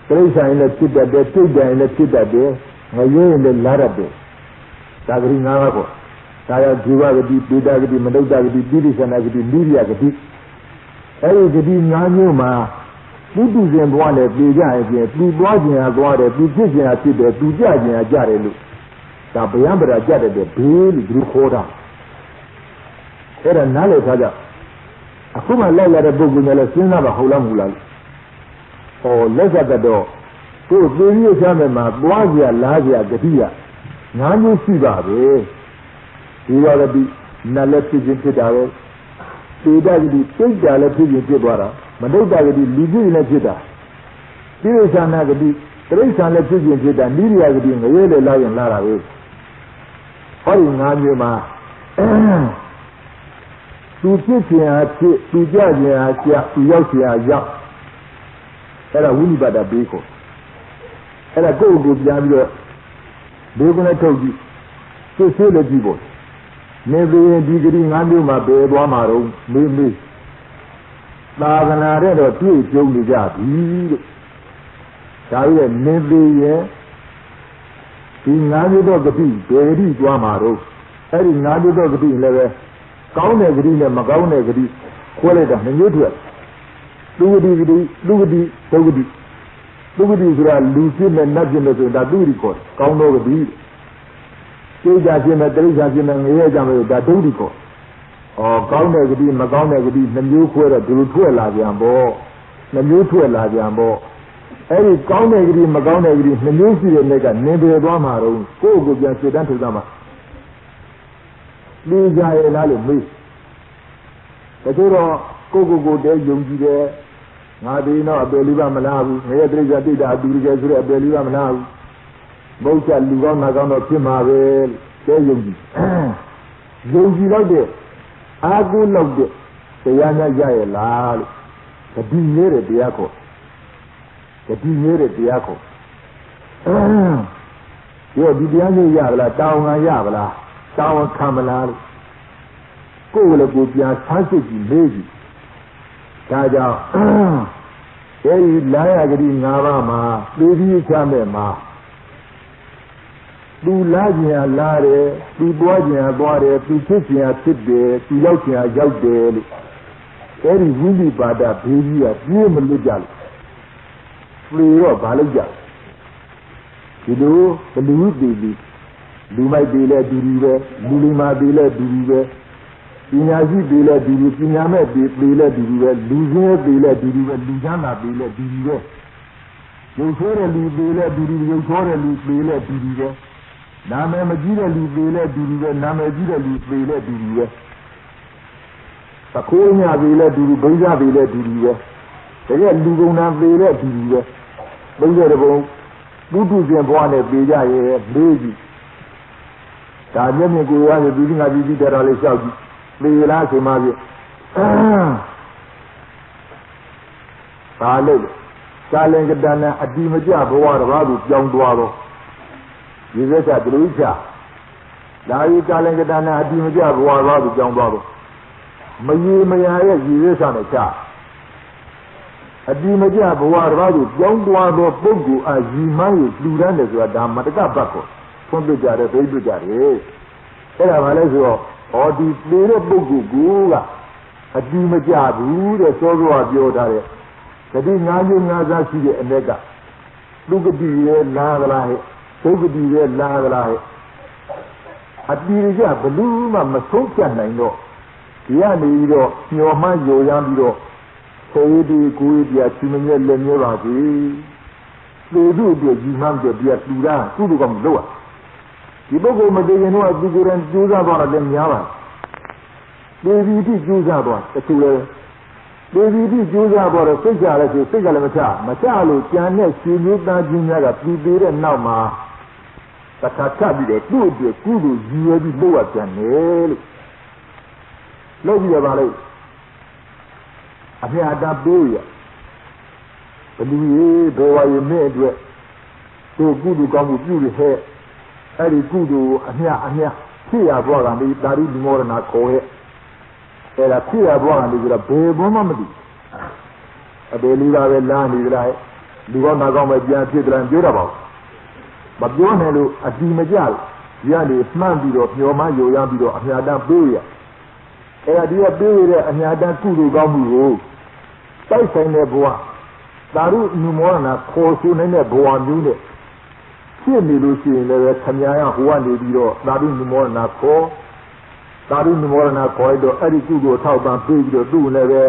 တိရစ္ဆာန်လည်းဖြစ်တတ်တယ်စိတ်တိုင်းလည်းဖြစ်တတ်တယ်ငရဲလည်းလာတတ်တယ်သာဂတိ၅ပါးကိုဒါရဇီဝဂတိပေတဂတိမနုဿဂတိပိဋိသနာဂတိနိရိယဂတိအဲဒီဂတိ၅မျိုးမှာသူတူစဉ်သွားတယ်ပြေကြရင်ပြင်သူသွားခြင်းဟာသွားတယ်သူဖြစ်ခြင်းဟာဖြစ်တယ်သူကြခြင်းဟာကြတယ်လို့ဒါဗျံပရာကြတဲ့ဘေးလို့သူခေါ်တာအဲ့ဒါနားလည်ထားကြအခုမှလိုက်လာတဲ့ပုဂ္ဂိုလ်များလည်းစဉ်းစားပါဟုတ်လားမဟုတ်လားဟောလက်ဆက်တော့သူ့သိရချမ်းမယ်မှာသွားကြလာကြဂတိက၅မျိုးရှိပါပဲဒီဝဂတိနတ်လည်းဖြစ်ခြင်းဖြစ်တာပဲပေတဂတိစိတ်ကြလည်းဖြစ်ခြင်းဖြစ်သွားတာမနုဿဂတိလူကြီးလည်းဖြစ်တာတိရစ္ဆာန်ဂတိတိရစ္ဆာန်လည်းဖြစ်ခြင်းဖြစ်တာနိရိယဂတိငရဲလည်းလာရင်လာတာပဲဟောဒီ၅မျိုးမှာသူဖြစ်ခြင်းဟာဖြစ်သူကြခြင်းဟာကြသူရောက်ခြင်းဟာရောက်အဲ့ဒါဝိနိပါဒဘေးကိုအဲ့ဒါကိုယ့်ကိုပြန်ပြီးတော့ဘေးကလည်းထုတ်ကြည့်သိစေလည်းကြည့်ဖို့နေပြီးရင်ဒီဂတိ၅မျိုးမှာဘယ်သွားမှာတော့မေးသာသနာတဲ့တော့တွေ့ကြုံနေကြပြီလို့ဒါရဲ့နေပြီးရင်ဒီ၅မျိုးတော့ဂတိဘယ်ဂတိသွားမှာတော့အဲ့ဒီ၅မျိုးတော့ဂတိလည်းပဲကောင်းတဲ့ဂတိနဲ့မကောင်းတဲ့ဂတိခွဲလိုက်တာနှစ်မျိုးထွက်သူဂတိသူဂတိသုဂတိသူဂတိဆိုတာလူဖြစ်နဲ့နတ်ဖြစ်နဲ့ဆိုတာသူဂတိခေါ်ကောင်းသောဂတိစိတ်ကြဖြစ်နဲ့တိရစ္ဆာန်ဖြစ်နဲ့ငရဲကြမယ်ဒါဒုတိခေါ်ကောင်းတဲ့ဂတိမကောင်းတဲ့ဂတိနှစ်မျိုးခွဲတော့ဒီလိုထွက်လာပြန်ပေါ့နှစ်မျိုးထွက်လာပြန်ပေါ့အဲ့ဒီကောင်းတဲ့ဂတိမကောင်းတဲ့ဂတိနှစ်မျိုးရှိတဲ့နေ့ကနင်ပေသွားမှာတော့ကိုယ့်ကိုပြန်စေတန်းထုတ်သားမှာလေကြရလားလို့မေးတချို့တော့ကိုတည်းယုံကြည်တယ်ငါဒီတော့အပယ်လေးပါမလားဘူးငရဲတိရစ္ဆာန်တိတ်တာအတူတကယ်ဆိုတဲ့အပယ်လေးပါမလားဘူးဘုရားလူကောင်းနာကောင်းတော့ဖြစ်မှာပဲတဲ့ယုံကြည်ယုံကြည်တော့တဲ့အာကုလောက်တဲ့တရားများရရဲ့လားလို့တတိနေတဲ့တရားခေါ်တတိနေတဲ့တရားခေါ်ရောဒီတရားမျိုးရပါလားတောင်းခံရပါလားတောင်းခံမလားလို့ကိုယ်လည်းကိုပြန်ဆန်းစစ်ကြည့်မေးကြည့်ဒါကြောင့်အဲဒီလာရဂတိ၅ပါးမှာသိပြီးချမဲ့မှာသူလာခြင်းဟာလာတယ်သူသွားခြင်းဟာသွားတယ်သူဖြစ်ခြင်းဟာဖြစ်တယ်သူရောက်ခြင်းဟာရောက်တယ်လို့အဲဒီဝိနိပါဒဘေးကြီးကပြည့်မလွတ်ကြလို့ပြေတော့ဘာလို့ကြဒီလိုဘလူးတည်ပြီးလူမိုက်သေးလဲဒူဒူပဲလူလိမ္မာသေးလဲဒူဒူပဲပညာရှိသေးလဲဒူဒူပညာမဲ့သေးလဲဒူဒူပဲလူစင်းသေးလဲဒူဒူပဲလူချမ်းသာသေးလဲဒူဒူပဲရုပ်ဆိုးတဲ့လူသေးလဲဒူဒူရုပ်ဆိုးတဲ့လူသေးလဲဒူဒူပဲနာမည်မကြီးတဲ့လူသေးလဲဒူဒူပဲနာမည်ကြီးတဲ့လူသေးလဲဒူဒူပဲသခိုးညာသေးလဲဒူဒူဘိန်းစားသေးလဲဒူဒူပဲတကယ်လူကုန်နာသေးလဲဒူဒူပဲဘိန်းတဲ့ဘုံပုထုဇဉ်ဘွားနဲ့ပြေကြရဲ့လေးကြီးဒါမျက်မြင်ကိုယ်ရရဲ့ဒီငါကြီးတော်လေးလျှောက်ကြည့်ပြေလားဆိုမှပြဒါလို့ကာလင်္ကတနာအတိမကြဘဝတစ်ပါးကိုပြောင်းသွားတော့ဒီသက်ချဒလူချလာရီကာလင်္ကတနာအတိမကြဘဝတစ်ပါးကိုပြောင်းသွားတော့မရေမရာရဲ့ဒီသက်ချနဲ့ချအတိမကြဘဝတစ်ပါးကိုပြောင်းသွားသောပုဂ္ဂိုလ်အာရီမန်းကိုလူတန်းတယ်ဆိုတာဒါမတကပတ်ကိုဖွင့်ပြကြတယ်သိပြကြတယ်အဲ့ဒါမှလည်းဆိုတော့ဟောဒီပြေတဲ့ပုဂ္ဂိုလ်ကအတိမကြဘူးတဲ့စောစောကပြောထားတဲ့ဂတိ၅မျိုး၅စားရှိတဲ့အ ਨੇ ကလူဂတိရဲ့လာသလားဟဲ့ဒုဂတိရဲ့လာသလားဟဲ့ အတီးကြဘလူးမှမဆုံးဖြတ်နိုင်တော့ဒီကနေပြီးတော့ညှော်မှန်းယိုရမ်းပြီးတော့ဆေးဒီကိုယ်ကြီးချီမမြက်လက်မျိုးပါပြီလူတို့အတွက်ကြီးမှန်းပြပြတူတာကုသိုလ်ကမလို့ဒီပုဂ္ဂိုလ်မတည်ရင်တော့ဒီကိုယ်တိုင်ကြိုးစားသွားတာလည်းများပါဒေဝီတိကြိုးစားသွားတချို့လည်းဒေဝီတိကြိုးစားသွားတော့စိတ်ကြလည်းဆိုစိတ်ကလည်းမချလို့ကြံတဲ့ရှင်မျိုးသားချင်းများကပြည်သေးတဲ့နောက်မှာတခါချပြီးတော့သူ့အတွက်ကုသိုလ်ရည်ရွယ်ပြီးလုပ်ရပြန်တယ်လို့ပြီးရပါလိမ့်အမြတ်တာပေးရဘလူကြီးဘဝရမဲ့အတွက်သူကုသိုလ်ကောင်းမှုပြုရဟဲ့အဲ့ဒီကုသိုလ်အမြတ်ဖြစ်ရသွားတာဒီတာရိမောရဏခေါ်ရဲ့အဲ့ဒါဖြစ်ရသွားတာဒီကဘယ်ဘုံမှမသိအပေလူကပဲလာနေကြလားလူကောင်းနာကောင်းပဲပြန်ဖြစ်တယ်ပြောတာပါမပြောနိုင်လို့အတီမကြလို့ရနေမှန်းပြီးတော့မျောမှယိုရမ်းပြီးတော့အမြတ်တမ်းပေးရအဲ့ဒါဒီကပေးရတဲ့အမြတ်တမ်းကုသိုလ်ကောင်းမှုကိုတိုက်ဆိုင်တဲ့ဘဝသာရုနုမောရဏခေါ်ဆိုနေတဲ့ဘဝမျိုးနဲ့ဖြစ်နေလို့ရှိရင်လည်းခမရဟိုကနေပြီးတော့သာရုနုမောရဏခေါ်သာရုနုမောရဏခေါ်တော့အဲ့ဒီကုသိုလ်ထောက်ပံ့ပေးပြီးတော့သူ့လည်းပဲ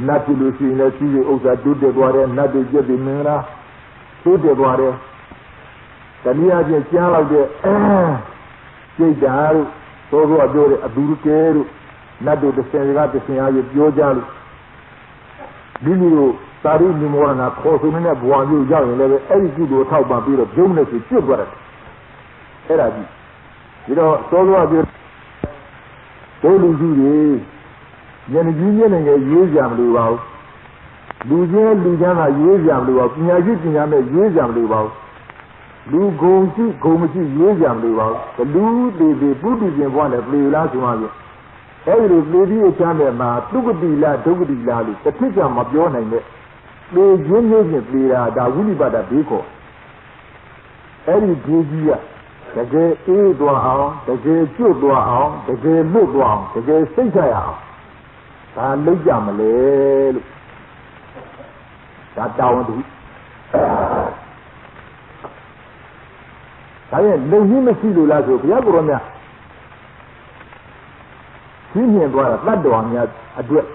နတ်ပြည်လို့ရှိရင်လည်းကြီးကြီးဥစ္စာတိုးတက်သွားတယ်နတ်တွေကျက်ပြီးမင်္ဂလာတိုးတက်သွားတယ်တနည်းအားဖြင့်ကျမ်းလောက်တဲ့စိတ်ဓာတ်တို့သောသောပြောတဲ့အဘူကဲတို့နတ်တို့တစ်ဆင်ကတစ်ဆင်အားဖြင့်ပြောကြလို့မိမိတို့သာရိနိမောရဏခေါ်ဆိုနေတဲ့ဘဝမျိုးရောက်ရင်လည်းအဲ့ဒီကုသိုလ်ထောက်ပံ့ပြီးတော့ပြုံးနေစီကျွတ်သွားတယ်အဲ့ဒါကြီးဒီတော့သောသောပြောတို့လူကြီးတွေဉာဏ်ကြီးဉာဏ်ငယ်ရေးကြမလို့ပါဘူးလူချင်းလူချမ်းသာရေးကြမလို့ပါပညာရှိပညာမဲ့ရေးကြမလို့ပါလူဂုံရှိဂုံမရှိရေးကြမလို့ပါဘလူသေးပုတ္တိပြင်ဘဝနဲ့ပြေလားဆိုမှပြအဲ့ဒီလိုပြေပြီးအချမ်းမဲ့မှာဒုက္ကတိလားဒုက္ကတိလားလို့တစ်ဖြစ်ကြမပြောနိုင်တဲ့ပြေခြင်းမျိုးဖြင့်ပြေတာဒါဝိနိပါဒဘေးခေါ်အဲ့ဒီဘေးကြီးကတကယ်အေးသွားအောင်တကယ်ကျွတ်သွားအောင်တကယ်လွတ်သွားအောင်တကယ်စိတ်ချရအောင်ဒါလုပ်ကြမလဲလို့ဒါတောင်းတူဒါရဲ့လုံကြီးမရှိလို့လားဆိုဘုရားကိုရောမြတ်ရှင်းမြင်သွားတာတတ်တော်များအတွက်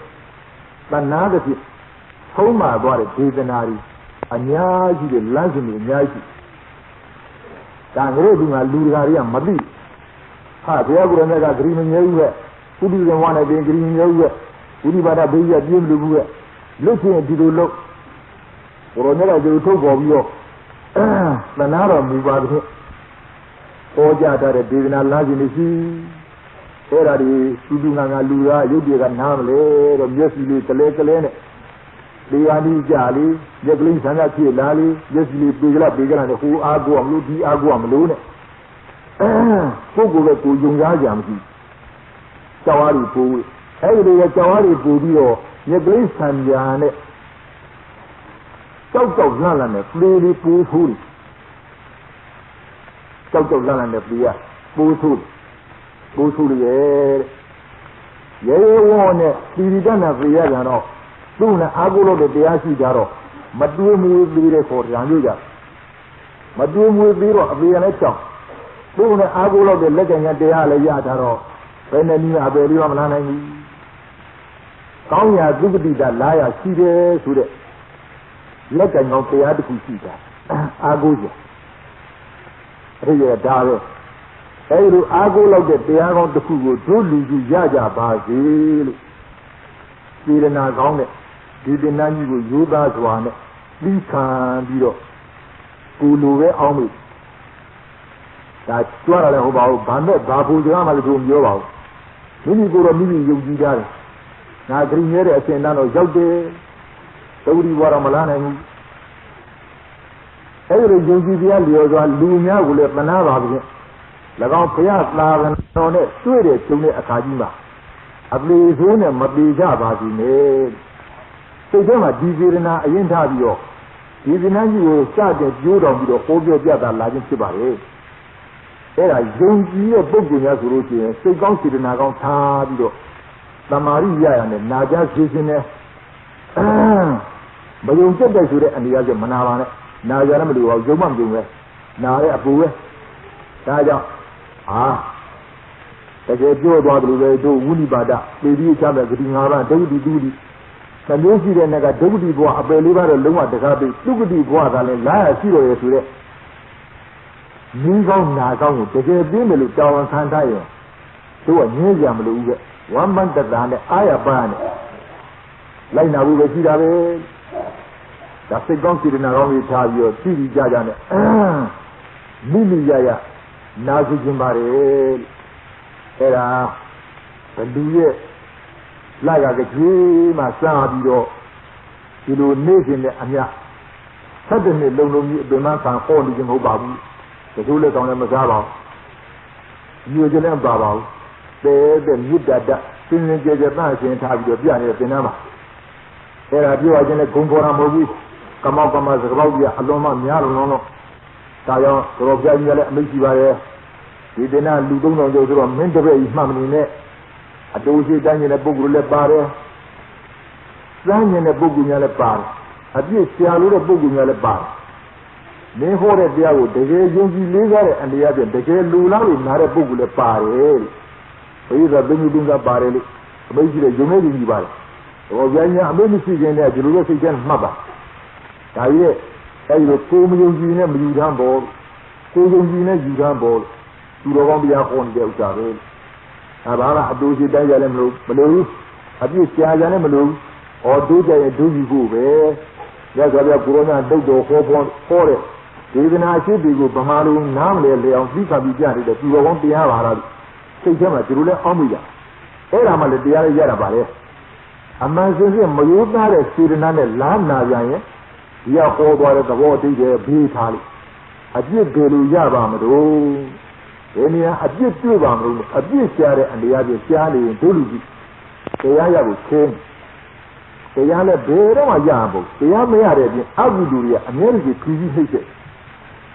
တဏှာတစ်ဖြစ်သုံးမာသွားတဲ့ဒေသနာကြီးအများကြီးတဲ့လမ်းစဉ်တွေအများကြီးဒါငါတို့ဒီမှာလူတကာတွေကမသိဟာဘုရားကိုရောမြတ်ကဂရိမမြဲဘူးပဲပုရိသဝါနဲ့ပြင်ဂရိမမြဲဘူးပဲဝိနိပါဒဘေးရပြင်းလို့ဘူးပဲလွတ်ချင်ဒီလိုလို့ကိုရောမြတ်ကဒီထုတ်ပေါ်ပြီးတော့တဏှာတော်မူပါတဲ့ပေါ်ကြတဲ့ဒေသနာလမ်းစဉ်တွေရှိအဲ့ဒါဒီသူငါလူကရုပ်တွေကနားမလဲတော့မျက်စိလေးကလေးနဲ့ဒီဟာဒီကြလေးရက်ကလေးဆန္ဒဖြစ်လာလေးမျက်စိလေးပေကလာနဲ့ဟိုအားကိုမလို့ဒီအားကိုမလို့နဲ့ပုဂ္ဂိုလ်ကကိုယုံသားကြမရှိကြောက်အားတွေပိုးအဲ့ဒီလိုကြောက်အားတွေပိုးပြီးတော့ရက်ကလေးဆံညာနဲ့ကြောက်လန့်နဲ့ပလေးလေးပိုးထိုးကြောက်လန့်နဲ့ပလေးကပိုးထိုးရဲ့ရဲဝေါနဲ့တိရိတနာပြေရကြတော့သူ့နဲ့အာဟုလို့တရားရှိကြတော့မတွေးမွေးပြီးတဲ့ခေါ်ကြံလို့ကြမတွေးမွေးပြီးတော့အပေရနဲ့ချောင်းသူ့နဲ့အာဟုလို့လက်ကင်ကတရားလည်းရတာတော့ဘယ်နဲ့နည်းအပေလေးမှမလာနိုင်ဘူးကောင်းရာသုပတိတာလာရရှိတယ်ဆိုတဲ့လက်ကင်ကောင်တရားတစ်ခုရှိတာအာဟုကြအဲ့ဒီဒါပဲအဲဒီလိုအားကိုးလောက်တဲ့တရားကောင်းတစ်ခုကိုတို့လူကြီးရကြပါစေလို့စေတနာကောင်းတဲ့ဒီတင်နာကြီးကိုရိုးသားစွာနဲ့ပြီးခံပြီးတော့ကိုလိုပဲအောင်းလို့ဒါကြွားရတယ်ဟုတ်ပါဘူးဘာနဲ့ဘာပူကြမှလည်းသူပြောပါဘူးမိမိကိုယ်တော့မိမိယုံကြည်ကြတယ်ငါဂရိမြဲတဲ့အရှင်တန်းတော့ရောက်တယ်သဝတိဘွားတော့မလားနိုင်ဘူးအဲဒီလိုယုံကြည်တရားလျော်စွာလူများကိုလည်းမနာပါဘူး၎င်းဘုရားသာသနာတော်နဲ့တွေ့တဲ့ကျုံတဲ့အခါကြီးမှာအပလီဆိုးနဲ့မပေကြပါဘူးနဲ့စိတ်ထဲမှာဒီစေရနာအရင်ထားပြီးတော့ဒီဇနန်းကြီးကိုစတဲ့ကြိုးတော်ပြီးတော့ပိုးပြောပြတာလာခြင်းဖြစ်ပါလေအဲ့ဒါယုံကြည်တဲ့ပုဂ္ဂိုလ်များဆိုလို့ရှိရင်စိတ်ကောင်းစေတနာကောင်းထားပြီးတော့တမာရိရရနဲ့နာကြစေခြင်းနဲ့မယုံကျက်တဲ့ဆိုတဲ့အနေအချင်းမနာပါနဲ့နာကြလည်းမလို့ပါဘူးယုံမှမယုံပဲနာရဲ့အပူပဲဒါကြောင့် တကယ်ပြောသွားတယ်လို့ပဲတို့ဝိနိပါဒပေပြီးချမဲ့ဂတိ၅ပါးဒုက္ခတိဒုတိသမျိုးရှိတဲ့နေ့ကဒုက္ခတိဘဝအပယ်လေးပါးတော့လုံးဝတကားပြီးဒုက္ခတိဘဝကလည်းလာရရှိတော်ရဲ့ဆိုတဲ့မိကောင်းနာကောင်းကိုတကယ်ပြင်းတယ်လို့တောင်းခံထားရင်တို့ကငြင်းကြမလို့ဦးကဝမ်းမန္တတာနဲ့အာရပါနဲ့လိုက်နာဖို့ပဲရှိတာပဲဒါစိတ်ကောင်းစေတနာကောင်းကြီးထားပြီးတော့သိပြီးကြကြနဲ့မိမိရရနာစုခြင်းပါတယ်အဲ့ဒါဘလူရဲ့လာရကကြီးမှစပြီးတော့ဒီလိုနေခြင်းနဲ့အမြ7 နှစ်လုံးလုံးကြီးအပင်မဆံဟောနေခြင်းမဟုတ်ပါဘူးတချို့လက်ဆောင်လည်းမစားပါဘူးညွှန်ခြင်းလည်းမပါပါဘူးတဲ့မြစ်တတ်စင်စင်ကြဲကြဲသားခြင်းထားပြီးတော့ပြနေတဲ့သင်္นานမှာအဲ့ဒါပြောရခြင်းနဲ့ဂုံပေါ်တာမဟုတ်ဘူးကမောက်ကမစကပေါက်ကြီးအလွန်မှများလုံးလုံးတော့ဒါကြောင့်တော်ပြကြီးကလည်းအမိတ်ရှိပါရဲ့ဒီသင်္นานလူ3000ကျော်ဆိုတော့မင်းတပည့်ကြီးမှတ်မနေနဲ့အတူရှိတိုင်းနေတဲ့ပုဂ္ဂိုလ်လည်းပါတယ်စမ်းနေတဲ့ပုဂ္ဂိုလ်များလည်းပါတယ်အပြည့်ဆရာလို့တဲ့ပုဂ္ဂိုလ်များလည်းပါတယ်မင်းဟောတဲ့တရားကိုတကယ်ယုံကြည်လေးစားတဲ့အတရားဖြင့်တကယ်လူလားလို့နားတဲ့ပုဂ္ဂိုလ်လည်းပါတယ်ဘုရားကဘင်းကြီးကပါတယ်လို့အမိတ်ရှိတဲ့ယုံနေကြီးပါတယ်တော်ပြညာအမိတ်မရှိခြင်းနဲ့ဒီလိုပဲစိတ်ထဲမှတ်ပါဒါကြီးရဲ့အဲဒီလိုကိုမယုံကြည်နဲ့မယူထမ်းပေါ်ကိုယုံကြည်နဲ့ယူထမ်းပေါ်သူတော်ကောင်းတရားဟောနေတဲ့ဥစ္စာပဲအဲဘာမှအတူရှိတိုင်းကြလည်းမလို့အပြည့်ရှားကြလည်းမလို့ဟောတိုးကြရဲ့ဒုကြီးဖို့ပဲရသော်ပြကိုရောနာတုတ်တော်ဟောတဲ့ဒေသနာရှိပြီကိုဗမာလူနားမလဲလေအောင်ပြီးခါပြီးပြနေတဲ့သူတော်ကောင်းတရားပါလားစိတ်ထဲမှာဒီလိုလဲအောင်းမိကြအဲ့ဒါမှလည်းတရားလေးရတာပါလေအမှန်စင်စစ်မယိုးသားတဲ့စေတနာနဲ့လားနာပြန်ရင်ဒီကဟောသွားတဲ့သဘောတိတ်တယ်ဘေးထားလိုက်အပြစ်တွေလို့ရပါမလို့ဒီနေရာအပြစ်တွေ့ပါမလို့အပြစ်ရှားတဲ့အနေအချင်းရှားနေရင်ဒုလူကြီးတရားရဖို့ချင်းတရားလည်းဘယ်တော့မှရမှာမဟုတ်တရားမရတဲ့အပြင်အကုသိုလ်တွေကအများကြီးဖြီးဖြီးနှိမ့်တဲ့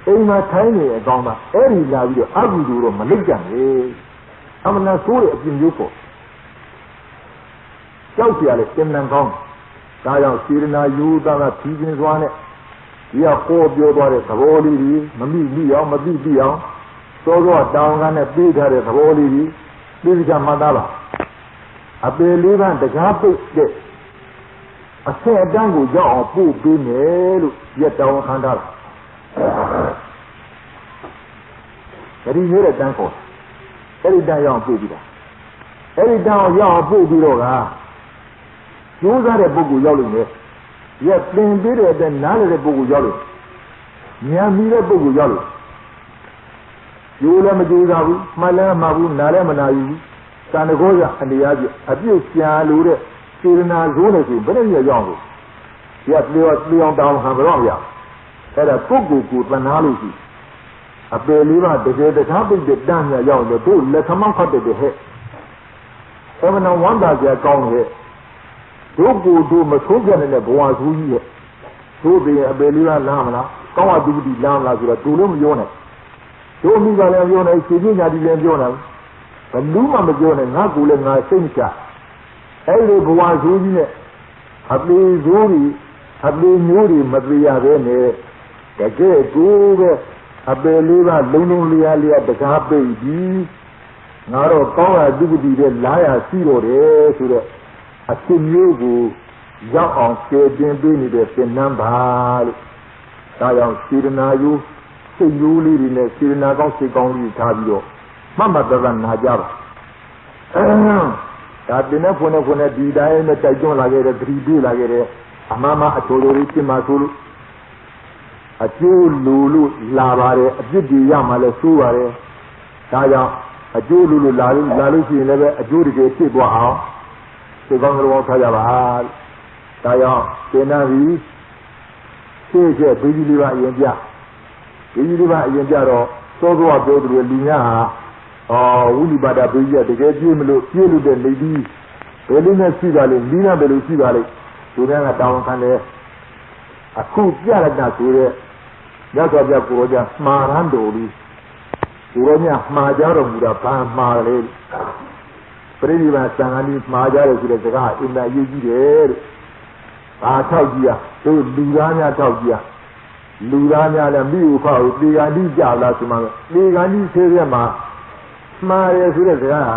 အိမ်မှာထိုင်းနေအကောင်ကအဲ့ဒီလာပြီးတော့အကုသိုလ်တော့မလုပ်ကြနဲ့အမှန်တရားဆိုးတဲ့အပြင်မျိုးပေါ့ကြောက်ကြရလေတင်နံကောင်းဒါကြောင့်စေရနာယူသားကဖြီးခြင်းစွာနဲ့ဒီကဟောပြောသွားတဲ့သဘောလေးကြီးမမိအောင်မသိအောင်စောစောတောင်းကနဲ့ပြေးထားတဲ့သဘောလေးကြီးပြေးကြမှတ်သားပါအပေလေးပါးတကားပိတ်တဲ့အဆက်အတန်းကိုရောက်အောင်ပို့ပေးမယ်လို့ရက်တောင်းခံထားတာဒီမျိုးတဲ့တန်းခေါ်အဲ့ဒီတန်းရောက်အောင်ပို့ပြီးတာအဲ့ဒီတန်းရောက်အောင်ပို့ပြီးတော့ကကျိုးစားတဲ့ပုဂ္ဂိုလ်ရောက်လို့လေရက်သင်ပေးတဲ့အတိုင်းနားလည်တဲ့ပုဂ္ဂိုလ်ရောက်လို့ဉာဏ်မီတဲ့ပုဂ္ဂိုလ်ရောက်လို့ကျိုးလည်းမကျိုးစားဘူးမှတ်လည်းမမှတ်ဘူးနားလည်းမနာယူဘူးသံဃောရအနေအချင်းအပြည့်ရှားလို့တဲ့စေရနာဇိုးနဲ့ဆိုဘယ်နဲ့ရရောက်လို့ရက်လျောင်းတောင်းခံဘတော့မရအဲ့ဒါပုဂ္ဂိုလ်ကိုတဏှာလို့ရှိအပယ်လေးပါတကယ်တခြားပိတ်တဲ့တန်းမြရောက်လို့တို့လက်ခမောက်ခတ်တဲ့ဟဲ့အဲ့မနာဝန္တာကြကောင်းရဲ့တို့ကိုတို့မဆိုးကြတဲ့ဘဝဇူးကြီးရဲ့တို့ပြင်အပယ်လေးပါလားမလားကောင်းဝတုပတိလားမလားဆိုတော့တို့လည်းမပြောနဲ့တို့မိကလည်းပြောနေရှင်ပြညာတိလည်းပြောနေဘလူးမှမပြောနဲ့ငါကူလည်းငါစိတ်မချအဲ့ဒီဘဝဇူးကြီးနဲ့အပေဇိုးကြီးအပေမျိုးတွေမသိရပဲနဲ့တကယ်ကိုပဲအပေလေးပါလုံးလျားတကားပိတ်ပြီးငါတော့ကောင်းရာတုပတိတဲ့လားရရှိတော့တယ်ဆိုတော့အဖြစ်မျိုးကိုရောက်အောင်ကျေတင်ပေးနေတဲ့သင်္นานပါလို့ဒါကြောင့်စေတနာယုစိတ်ရိုးလေးတွေနဲ့စေတနာကောင်းစိတ်ကောင်းလေးထားပြီးတော့မှတ်မှတ်သားသားနာကြပါဒါတင်နဲ့ဖွင့်နဲ့ဒီတိုင်းနဲ့တိုက်တွန်းလာခဲ့တဲ့သတိပေးလာခဲ့တဲ့အမှန်မှအချိုးလေးရှင်းမှဆိုလို့အကျိုးလူလို့လာပါတယ်အပြစ်တွေရမှလည်းဆိုးပါတယ်ဒါကြောင့်အကျိုးလူလို့လာလို့ရှိရင်လည်းအကျိုးတကယ်ဖြစ်သွားအောင်ဒီကောင်းကလေးထားကြပါဒါကြောင့်သင်္นานပြီးရှေ့ဘေးကြီးလေးပါအရင်ပြဘေးကြီးလေးပါအရင်ပြတော့သောသောပြောသူတွေလူများဟာဝိလိပါဒဘေးကြီးတကယ်ပြေးလို့တဲ့နေပြီးဘယ်လိုနဲ့ရှိပါလိမ့်မိနာဘယ်လိုရှိပါလိမ့်သူများကတောင်းခံတယ်အခုပြရတာဆိုတဲ့ရသော်ပြကိုရောကြမှားရန်တော်လေးကိုရောညမှားကြတော်မူတာဘာမှားလဲပရိနိဗ္ဗာန်သံဃာကြီးမှားကြတယ်ဆိုတဲ့စကားအင်တာအရေးကြီးတယ်တဲ့ဘာထောက်ကြီးอ่ะတို့လူသားများထောက်ကြီးอ่ะလူသားများလည်းမိဥဖောက်ဒီကံကြီးကြလားဆိုမှဒီကံကြီးသေးတဲ့မှာ မှားရဆိုတဲ့စကား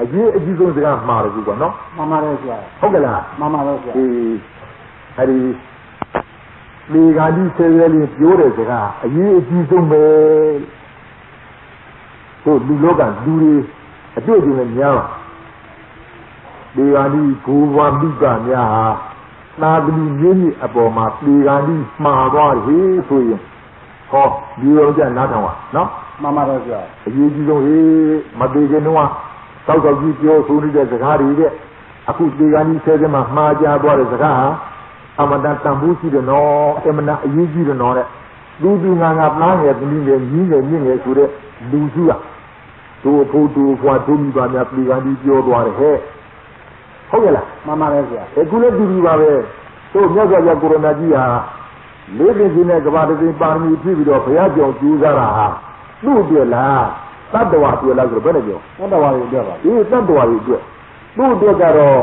အရေးအကြီးဆုံးစကားမှားတယ်ကွာနော်မှန်ပါတယ်ဆရာဟုတ်ကဲ့လားမှန်ပါတော့ဆရာအဲ့ဒီလေကားကြီးဆဲဆဲလေးပြောတဲ့စကားအရေးအကြီးဆုံးပဲတို့လူလောကလူတွေအတွေ့အကြုံနဲ့များလေကားကြီးဘူဝါမိကများဟာသာသမီရင်းမြစ်အပေါ်မှာလေကားကြီးမှားသွားတယ်ဆိုရင်ဟောဒီရောကြနားထောင်ပါနော်မှန်ပါတော့ဆရာအရေးကြီးဆုံးမသေးခင်တော့တောက်ကြီးပြောဆိုနေတဲ့စကားတွေတဲ့အခုလေကားကြီးဆဲဆဲမှာမှားကြသွားတဲ့စကားဟာအမတန်တန်ဖိုးရှိတယ်နော်အမနာအရေးကြီးတယ်နော်တဲ့လူငါသားငယ်သမီးငယ်ကြီးငယ်မြင့်ငယ်ဆိုတဲ့လူစုကတို့ဖို့တို့ဖွာတို့မိပါများလေကားကြီးပြောသွားတယ်ဟဲ့ဟုတ်ရဲ့လားမှန်ပါတယ်ဆရာအခုလည်းတူပါပဲတို့မြတ်စွာဘုရားကိုရိုနာကြီးဟာလေးပင်ရှင်နဲ့ကဘာတသိပါရမီပြည့်ပြီးတော့ဘုရားကြောင့်ကျူးစားတာဟာသူ့အတွက်လားတတ္တဝါအတွက်လားဆိုတော့ဘယ်နဲ့ပြောတတ္တဝါတွေအတွက်ပါဒီတတ္တဝါတွေအတွက်သူ့အတွက်ကတော့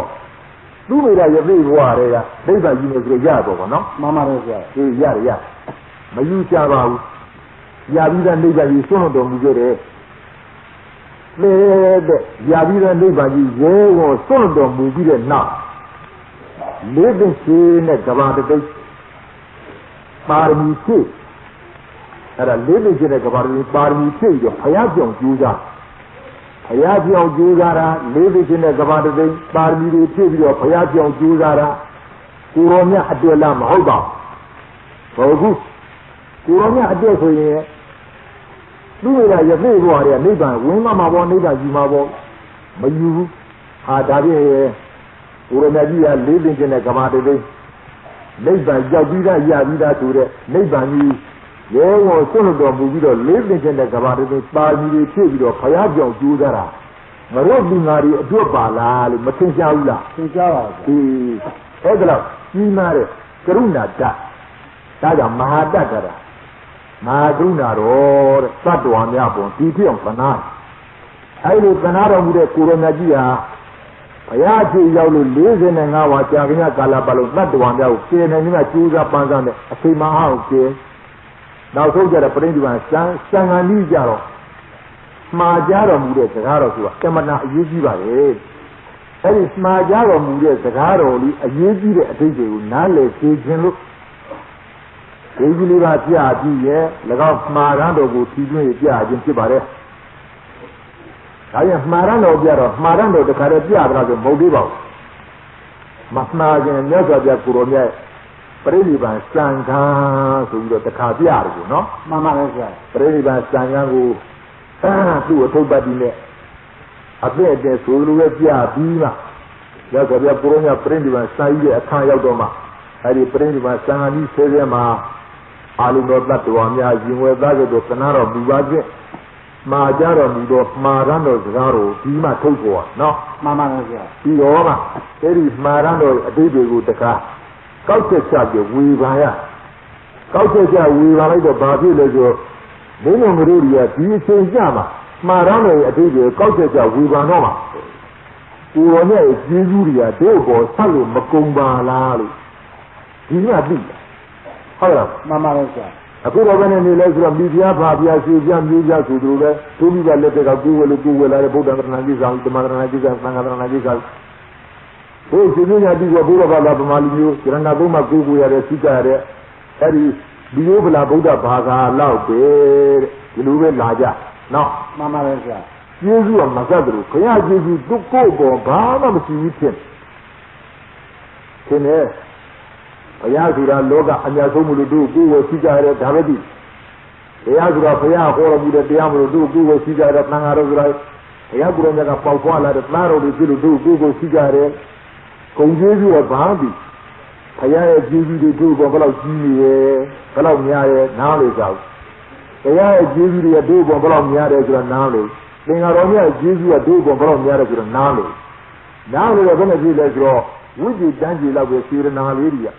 သူ့မိသားရသိဘဝတွေကဒိဗ္ဗကြီးနဲ့ဆိုရတော့ဗောနော်မှန်ပါတယ်ဆရာရတယ်မယူချပါဘူးရပြီးတဲ့ဒိဗ္ဗကြီးစွန့်တော်မူခဲ့တယ်တဲ့ရပြီးတဲ့ဒိဗ္ဗကြီးရဲဝံစွန့်တော်မူပြီးတဲ့နောက်လေးပင်ရှင်နဲ့ကဘာတသိပါရမီဖြည့်အဲ့ဒါလေးပင်ရှင်နဲ့ကဘာတသိပါရမီဖြည့်ပြီးတော့ဘုရားကြောင့်ကျူးစားဘုရားကြောင့်ကျူးစားတာလေးပင်ရှင်နဲ့ကဘာတသိပါရမီတွေဖြည့်ပြီးတော့ဘုရားကြောင့်ကျူးစားတာကိုရောမြတ်အတွက်လားမဟုတ်ပါဘူးဟုတ်ကိုရောမြတ်အတွက်ဆိုရင်သူ့မိသားရသိဘဝတွေကနိဗ္ဗာန်ဝင်မှာပေါ့နိဗ္ဗာန်ယူမှာပေါ့မယူဘူးဟာဒါဖြင့်ကိုရောမြတ်ကြီးကလေးပင်ရှင်နဲ့ကဘာတသိနိဗ္ဗာန်ရောက်ပြီးသားရပြီးသားဆိုတဲ့နိဗ္ဗာန်ကြီးရဲဝံစွန့်တော်မူပြီးတော့လေးပင်ရှင်နဲ့ကဘာတသိပါရမီတွေဖြည့်ပြီးတော့ဘုရားကြောင့်ကျူးစားတာငါတို့လူငါတွေအတွက်ပါလားလို့မသင်ရှားဘူးလားသင်ရှားပါဘူးအဲ့ဒါတော့ကြီးမားတဲ့ကရုဏာတတ်ဒါကြောင့်မဟာတတ်ကြတာမဟာကရုဏာတော်တဲ့သတ္တဝါများပေါ်ဒီဖြစ်အောင်သနာအဲ့လိုသနာတော်မူတဲ့ကိုရမကြီးဟာဘုရားရှိရောက်လို့45ဝါကြာခဏကာလပတ်လုံးသတ္တဝါများကိုကျေနေနေကျိုးစားပန်းစားတဲ့အချိန်မအောင်ကျေနောက်ဆုံးကြတဲ့ပြိဋိဘံစံဃာနည်းကြတော့မှားကြတော်မူတဲ့စကားတော်ဆိုတာကမ္မနာအရေးကြီးပါလေအဲ့ဒီမှားကြတော်မူတဲ့စကားတော်လေးအရေးကြီးတဲ့အဓိပ္ပာယ်ကိုနားလည်သိခြင်းလို့ဒီကြီးလေးပါပြပြီးရဲ့၎င်းမှားရန်တော်ကိုထီးသွင်းပြခြင်းဖြစ်ပါတယ်ဒါရင်မှားရန်တော်ပြတော့မှားရန်တော်တခါတည်းပြတာဆိုမဟုတ်သေးပါဘူးမမှားခြင်းမြတ်စွာဘုရားကိုရောမြတ်ပြိဋိဘံစံဃာဆိုပြီးတော့တခါပြရတယ်ကိုနော်မှန်ပါပဲဆရာပြိဋိဘံစံဃာကိုသူ့အထုပ်ပတ်ပြီးနဲ့အပြည့်အကျယ်ဆိုလိုပဲပြပြီးမှမြတ်စွာဘုရားကိုရောမြတ်ပြိဋိဘံစံကြီးရဲ့အခါရောက်တော့မှအဲဒီပြိဋိဘံစံဃာကြီးဆဲဆဲမှာအာလုံတော်တတ္တဝါများရင်ဝဲသားကြတော့သနာတော်မူပါခြင်းမှာကြတော်မူတော့မှာရန်တော်စကားတော်ဒီမှထုတ်ပေါ်နော်မှန်ပါပါဆရာပြီးတော့မှအဲဒီမှာရန်တော်အတိတ်တွေကိုတကားကောက်ချက်ချပြဝေဘာရကောက်ချက်ချဝေဘာလိုက်တော့ဘာဖြစ်လဲဆိုဘုန်းတော်တို့တွေကဒီအချိန်ကြမှာရန်တော်ရဲ့အတိတ်တွေကောက်ချက်ချဝေဘာတော့မှာကိုယ်တော်ရဲ့ကျေးဇူးတွေကတို့ပေါ်ဆက်လို့မကုံပါလားလို့ဒီညသိဟုတ်လားမှန်ပါပါဆရာအခုတော့ဘယ်နဲ့နေလဲဆိုတော့မိဖုရားဖာဖုရားရှိပြမျိုးပြဆိုသူပဲသူမိဘလက်ထက်ကကိုယ်ဝယ်လို့ကိုယ်ဝယ်လာတဲ့ဗုဒ္ဓဂရဏကိစ္စ၊ဓမ္မဂရဏကိစ္စ၊သံဃာဂရဏကိစ္စဘုရားရှင်ညာတိကဘုရားဘာသာဗမာလူမျိုးဂရဏဘုံမှာကိုယ်ကိုယ်ရတဲ့စိတ်ကြရတဲ့အဲ့ဒီဒီလိုဗလာဗုဒ္ဓဘာသာလောက်ပဲတဲ့ဒီလိုပဲလာကြနော်မှန်ပါပါဆရာကျေးဇူးကမကတ်တယ်ခရကျေးဇူးသူ့ကိုယ်ပေါ်ဘာမှမရှိဘူးဖြစ်နေဘုရားဆိုတာလောကအများဆုံးမလို့တို့ကိုယ်ကိုရှိကြရတဲ့ဒါပဲဒီဘုရားဆိုတာဘုရားဟောတော်မူတဲ့တရားမလို့တို့ကိုယ်ကိုရှိကြတဲ့သံဃာတော်ဆိုတာဘုရားကိုယ်တော်ကပေါက်ဖွာလာတဲ့သားတော်တွေဖြစ်လို့တို့ကိုယ်ကိုရှိကြတဲ့ဂုံကျေးဇူးကဘာပြီဘုရားရဲ့ကျေးဇူးတွေတို့ပေါ်ဘယ်လောက်ကြီးနေရဲ့ဘယ်လောက်များရဲ့နားလေကြောက်ဘုရားရဲ့ကျေးဇူးတွေတို့ပေါ်ဘယ်လောက်များတယ်ဆိုတာနားလေသင်္ဃာတော်မြတ်ကျေးဇူးကတို့ပေါ်ဘယ်လောက်များတယ်ဆိုတာနားလေတော့ဘယ်နဲ့ကြည့်လဲဆိုတော့ဝိဇ္ဇတန်းကြီးလောက်ပဲစေရနာလေးတွေက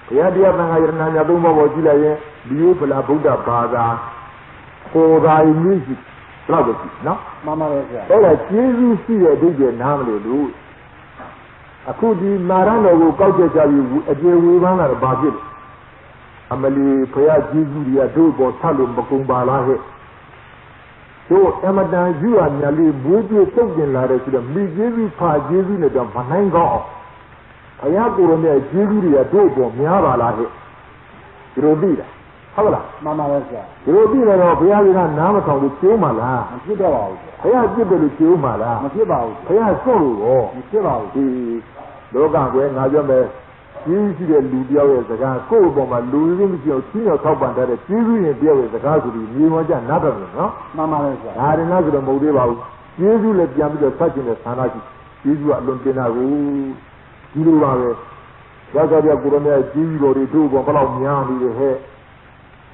ဘုရားတရားသံဃာယရဏညာသုံးပါးပေါ်ကြည့်လိုက်ရင်ဒီလိုဗလာဗုဒ္ဓဘာသာပေါ်သာရင်းကြီးတော့ပဲနော်မှန်ပါရဲ့ဆရာအဲ့ဒါကျေးဇူးရှိတဲ့အဓိပ္ပာယ်နားမလို့လို့အခုဒီမာရတော်ကိုကောက်ချက်ကြပြီးအကျေဝေပန်းလာတော့ဘာဖြစ်လဲအမလီဘုရားကျေးဇူးတွေကတို့ပေါ်ဆက်လို့မကုန်ပါလားဟဲ့ တို့အမတန်ယူရမြလေးမွေးပြတုတ်တင်လာတဲ့ဆိုတော့မိကျေးဇူးဖာကျေးဇူးနဲ့တော့မနိုင်ကောင်းဘုရားကိုယ်တော်မြတ်ကျေးဇူးတွေကတို့ပေါ်များပါလားဟဲ့ဒီလိုသိတာဟုတ်လားမှန်ပါပါဆရာဒီလိုသိတော့ဘုရားကနားမဆောင်လို့ကျိုးမှလားမဖြစ်တော့ပါဘူးဘုရားပြစ်တယ်လို့ကျိုးမှလားမဖြစ်ပါဘူးဘုရားစွန့်လို့ရောမဖြစ်ပါဘူးဒီလောကကွယ်ငါပြောမယ်ကြီးရှိတဲ့လူတယောက်ရဲ့စကားကိုယ့်အပေါ်မှာလူရင်းမရှိအောင်ချင်းရောက်ထောက်ပံ့တဲ့ကြီးစုရင်တယောက်ရဲ့စကားဆိုပြီးမြေပေါ်ကျနားတော့မယ်နော်မှန်ပါပါဆရာဒါရင်တော့ဆိုတော့မဟုတ်သေးပါဘူးကြီးစုလည်းပြန်ပြီးတော့ဆက်ကျင်တဲ့ဌာနရှိကြီးစုကအလွန်တင်တာကိုဒီလိုပါပဲရောက်ကြတဲ့ကိုရမေကြီးစုတော်တွေတို့ဘောဘယ်လောက်များနေတယ်ဟဲ့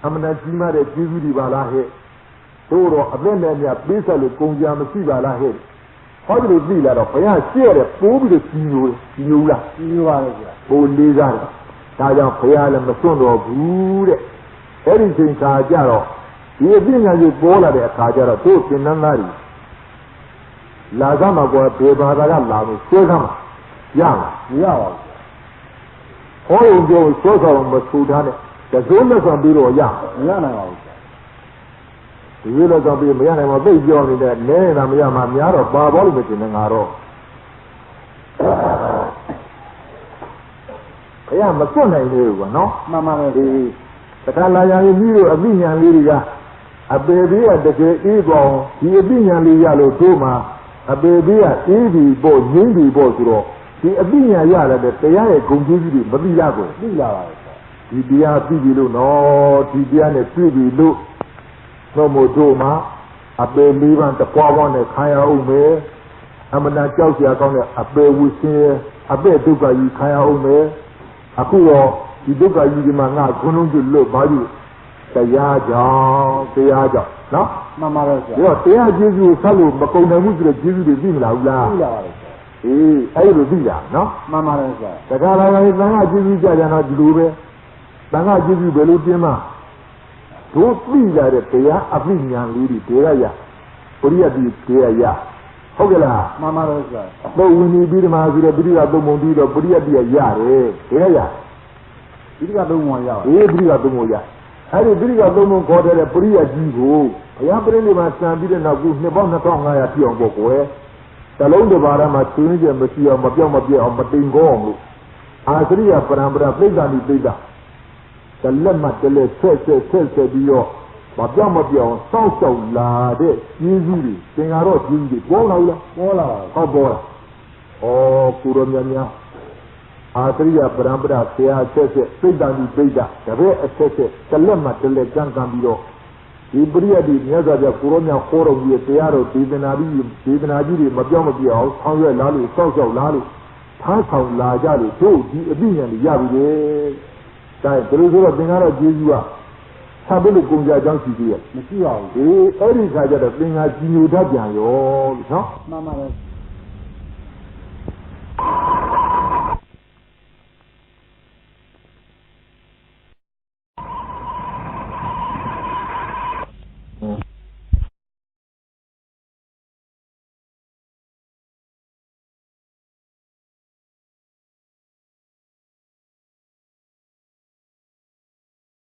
အမှန်တကြီးမားတဲ့ကြီးစုတွေပါလားဟဲ့တို့တော့အသက်နဲ့မြတ်ပေးဆက်လို့ကုန်ကြမရှိပါလားဟဲ့ဟောဒီလိုသိလာတော့ဘုရားရှေ့ရတယ်ပိုးပြီးတော့ကြီးညိုလားကြီးညိုပါလေဆရာပိုးလေးစားတယ်ဒါကြောင့်ဘုရားလည်းမစွန့်တော်ဘူးတဲ့အဲ့ဒီချိန်ခါကျတော့ဒီအပြည့်ညာကြီးပေါ်လာတဲ့အခါကျတော့တို့သင်္นานသားတွေလာကြမှာကွာဘေဘာသာကလာလို့ဆွဲခါမှာရမှာမရပါဘူးဟောရင်ပြောဆွဲဆောင်မဆူထားနဲ့တစိုးလက်ဆောင်ပြီးတော့ရမရနိုင်ပါဘူးဒီလိုတော့ပြီးမရနိုင်မှာသိပြောနေတဲ့နဲနေတာမရမှာများတော့ပါပေါ်လို့မတင်နေငါတော့ဘုရားမစွန့်နိုင်သေးဘူးကွာနော်မှန်ပါပဲဒီတခါလာရင်ပြီးတော့အသိဉာဏ်လေးတွေကအပေပေးကတကယ်အေးကောင်ဒီအသိဉာဏ်လေးရလို့တို့မှာအပေပေးကအေးပြီးပေါ့ငြင်းပြီးပေါ့ဆိုတော့ဒီအသိဉာဏ်ရလာတဲ့တရားရဲ့ဂုဏ်ကျေးဇူးတွေမသိရဘူးသိလာပါဘူးဒီတရားသိပြီလို့နော်ဒီတရားနဲ့တွေ့ပြီလို့တို့မို့တို့မှာအပေလေးပန်းတပွားပွားနဲ့ခံရအောင်မယ်အမှန်တရားကြောက်စရာကောင်းတဲ့အပေဝဆင်းအပေဒုက္ခကြီးခံရအောင်မယ်အခုတော့ဒီဒုက္ခကြီးဒီမှာငါခွန်းလုံးကျွလွတ်ပါပြီတရားကြောင့်နော်မှန်ပါပါဆရာဒီတော့တရားကျေးဇူးကိုဆက်လို့မကုန်နိုင်ဘူးဆိုတဲ့ကျေးဇူးတွေသိမလားဘူးလားသိလာပါတယ်ဆရာအေးအဲ့လိုသိတာနော်မှန်ပါတယ်ဆရာတခါလာရင်သံဃာကျေးဇူးကြကြတော့ဒီလိုပဲသံဃာကျေးဇူးဘယ်လိုတင်းမှာတို့သိလာတဲ့တရားအပိညာလေးတွေဒေရရပရိယတ်ဒီဒေရရဟုတ်ကဲ့လားမှန်ပါတယ်ဆရာတော့ဝိနည်းပြီးဓမ္မဆိုတဲ့ပိဋကသုံးပုံပြီးတော့ပရိယတ်ဒီရတယ်ဒေရရပိဋကသုံးပုံရပါအေးပိဋကသုံးပုံရအဲ့ဒီပိဋကသုံးပုံခေါ်တဲ့ပရိယတ်ကြီးကိုဘုရားပြိဋိဘံစံပြီးတဲ့နောက်ခုနှစ်ပေါင်း2500ပြည့်အောင်ပေါ့ကွယ်တလုံးတစ်ပါးမှာသွင်းကြမရှိအောင်မပြောင်းမပြတ်အောင်မတိမ်ကောအောင်လို့အာသရိယပရံပရာပိဋကနိပိဋကတလက်မှတလက်ဆက်ပြီးတော့မပြောင်းမပြောင်းစောင့်ရှောက်လာတဲ့ကျေးဇူးတွေသင်္ကာတော့ကျေးဇူးတွေပေါ်လာလားပေါ်လာပါဟုတ်ပေါ်လာဩကိုရောမြတ်များအာသရိယပရံပရာဆရာဆက်ပိဋကနိပိဋကတပည့်အဆက်တလက်မှတလက်ကမ်းပြီးတော့ဒီပရိယတ်ဒီမြတ်စွာဘုရားကိုရောမြတ်ခေါ်တော်မူရဲ့တရားတော်ဒေသနာကြီးတွေမပြောင်းမပြတ်အောင်ဆောင်ရွက်လာလို့စောင့်ရှောက်လာလို့ထားဆောင်လာကြလို့တို့ဒီအပြည့်ဉာဏ်တွေရပြီလေဒါဘယ်လိုဆိုတော့သင်္ကားတော့ကျေးဇူးကဆက်ပြီးလို့ကုန်ကြကြောင်းရှိသေးရဲ့မရှိပါဘူးဒီအဲ့ဒီခါကျတော့သင်္ကားကြီးညိုတတ်ပြန်ရောလို့နော်မှန်ပါပါ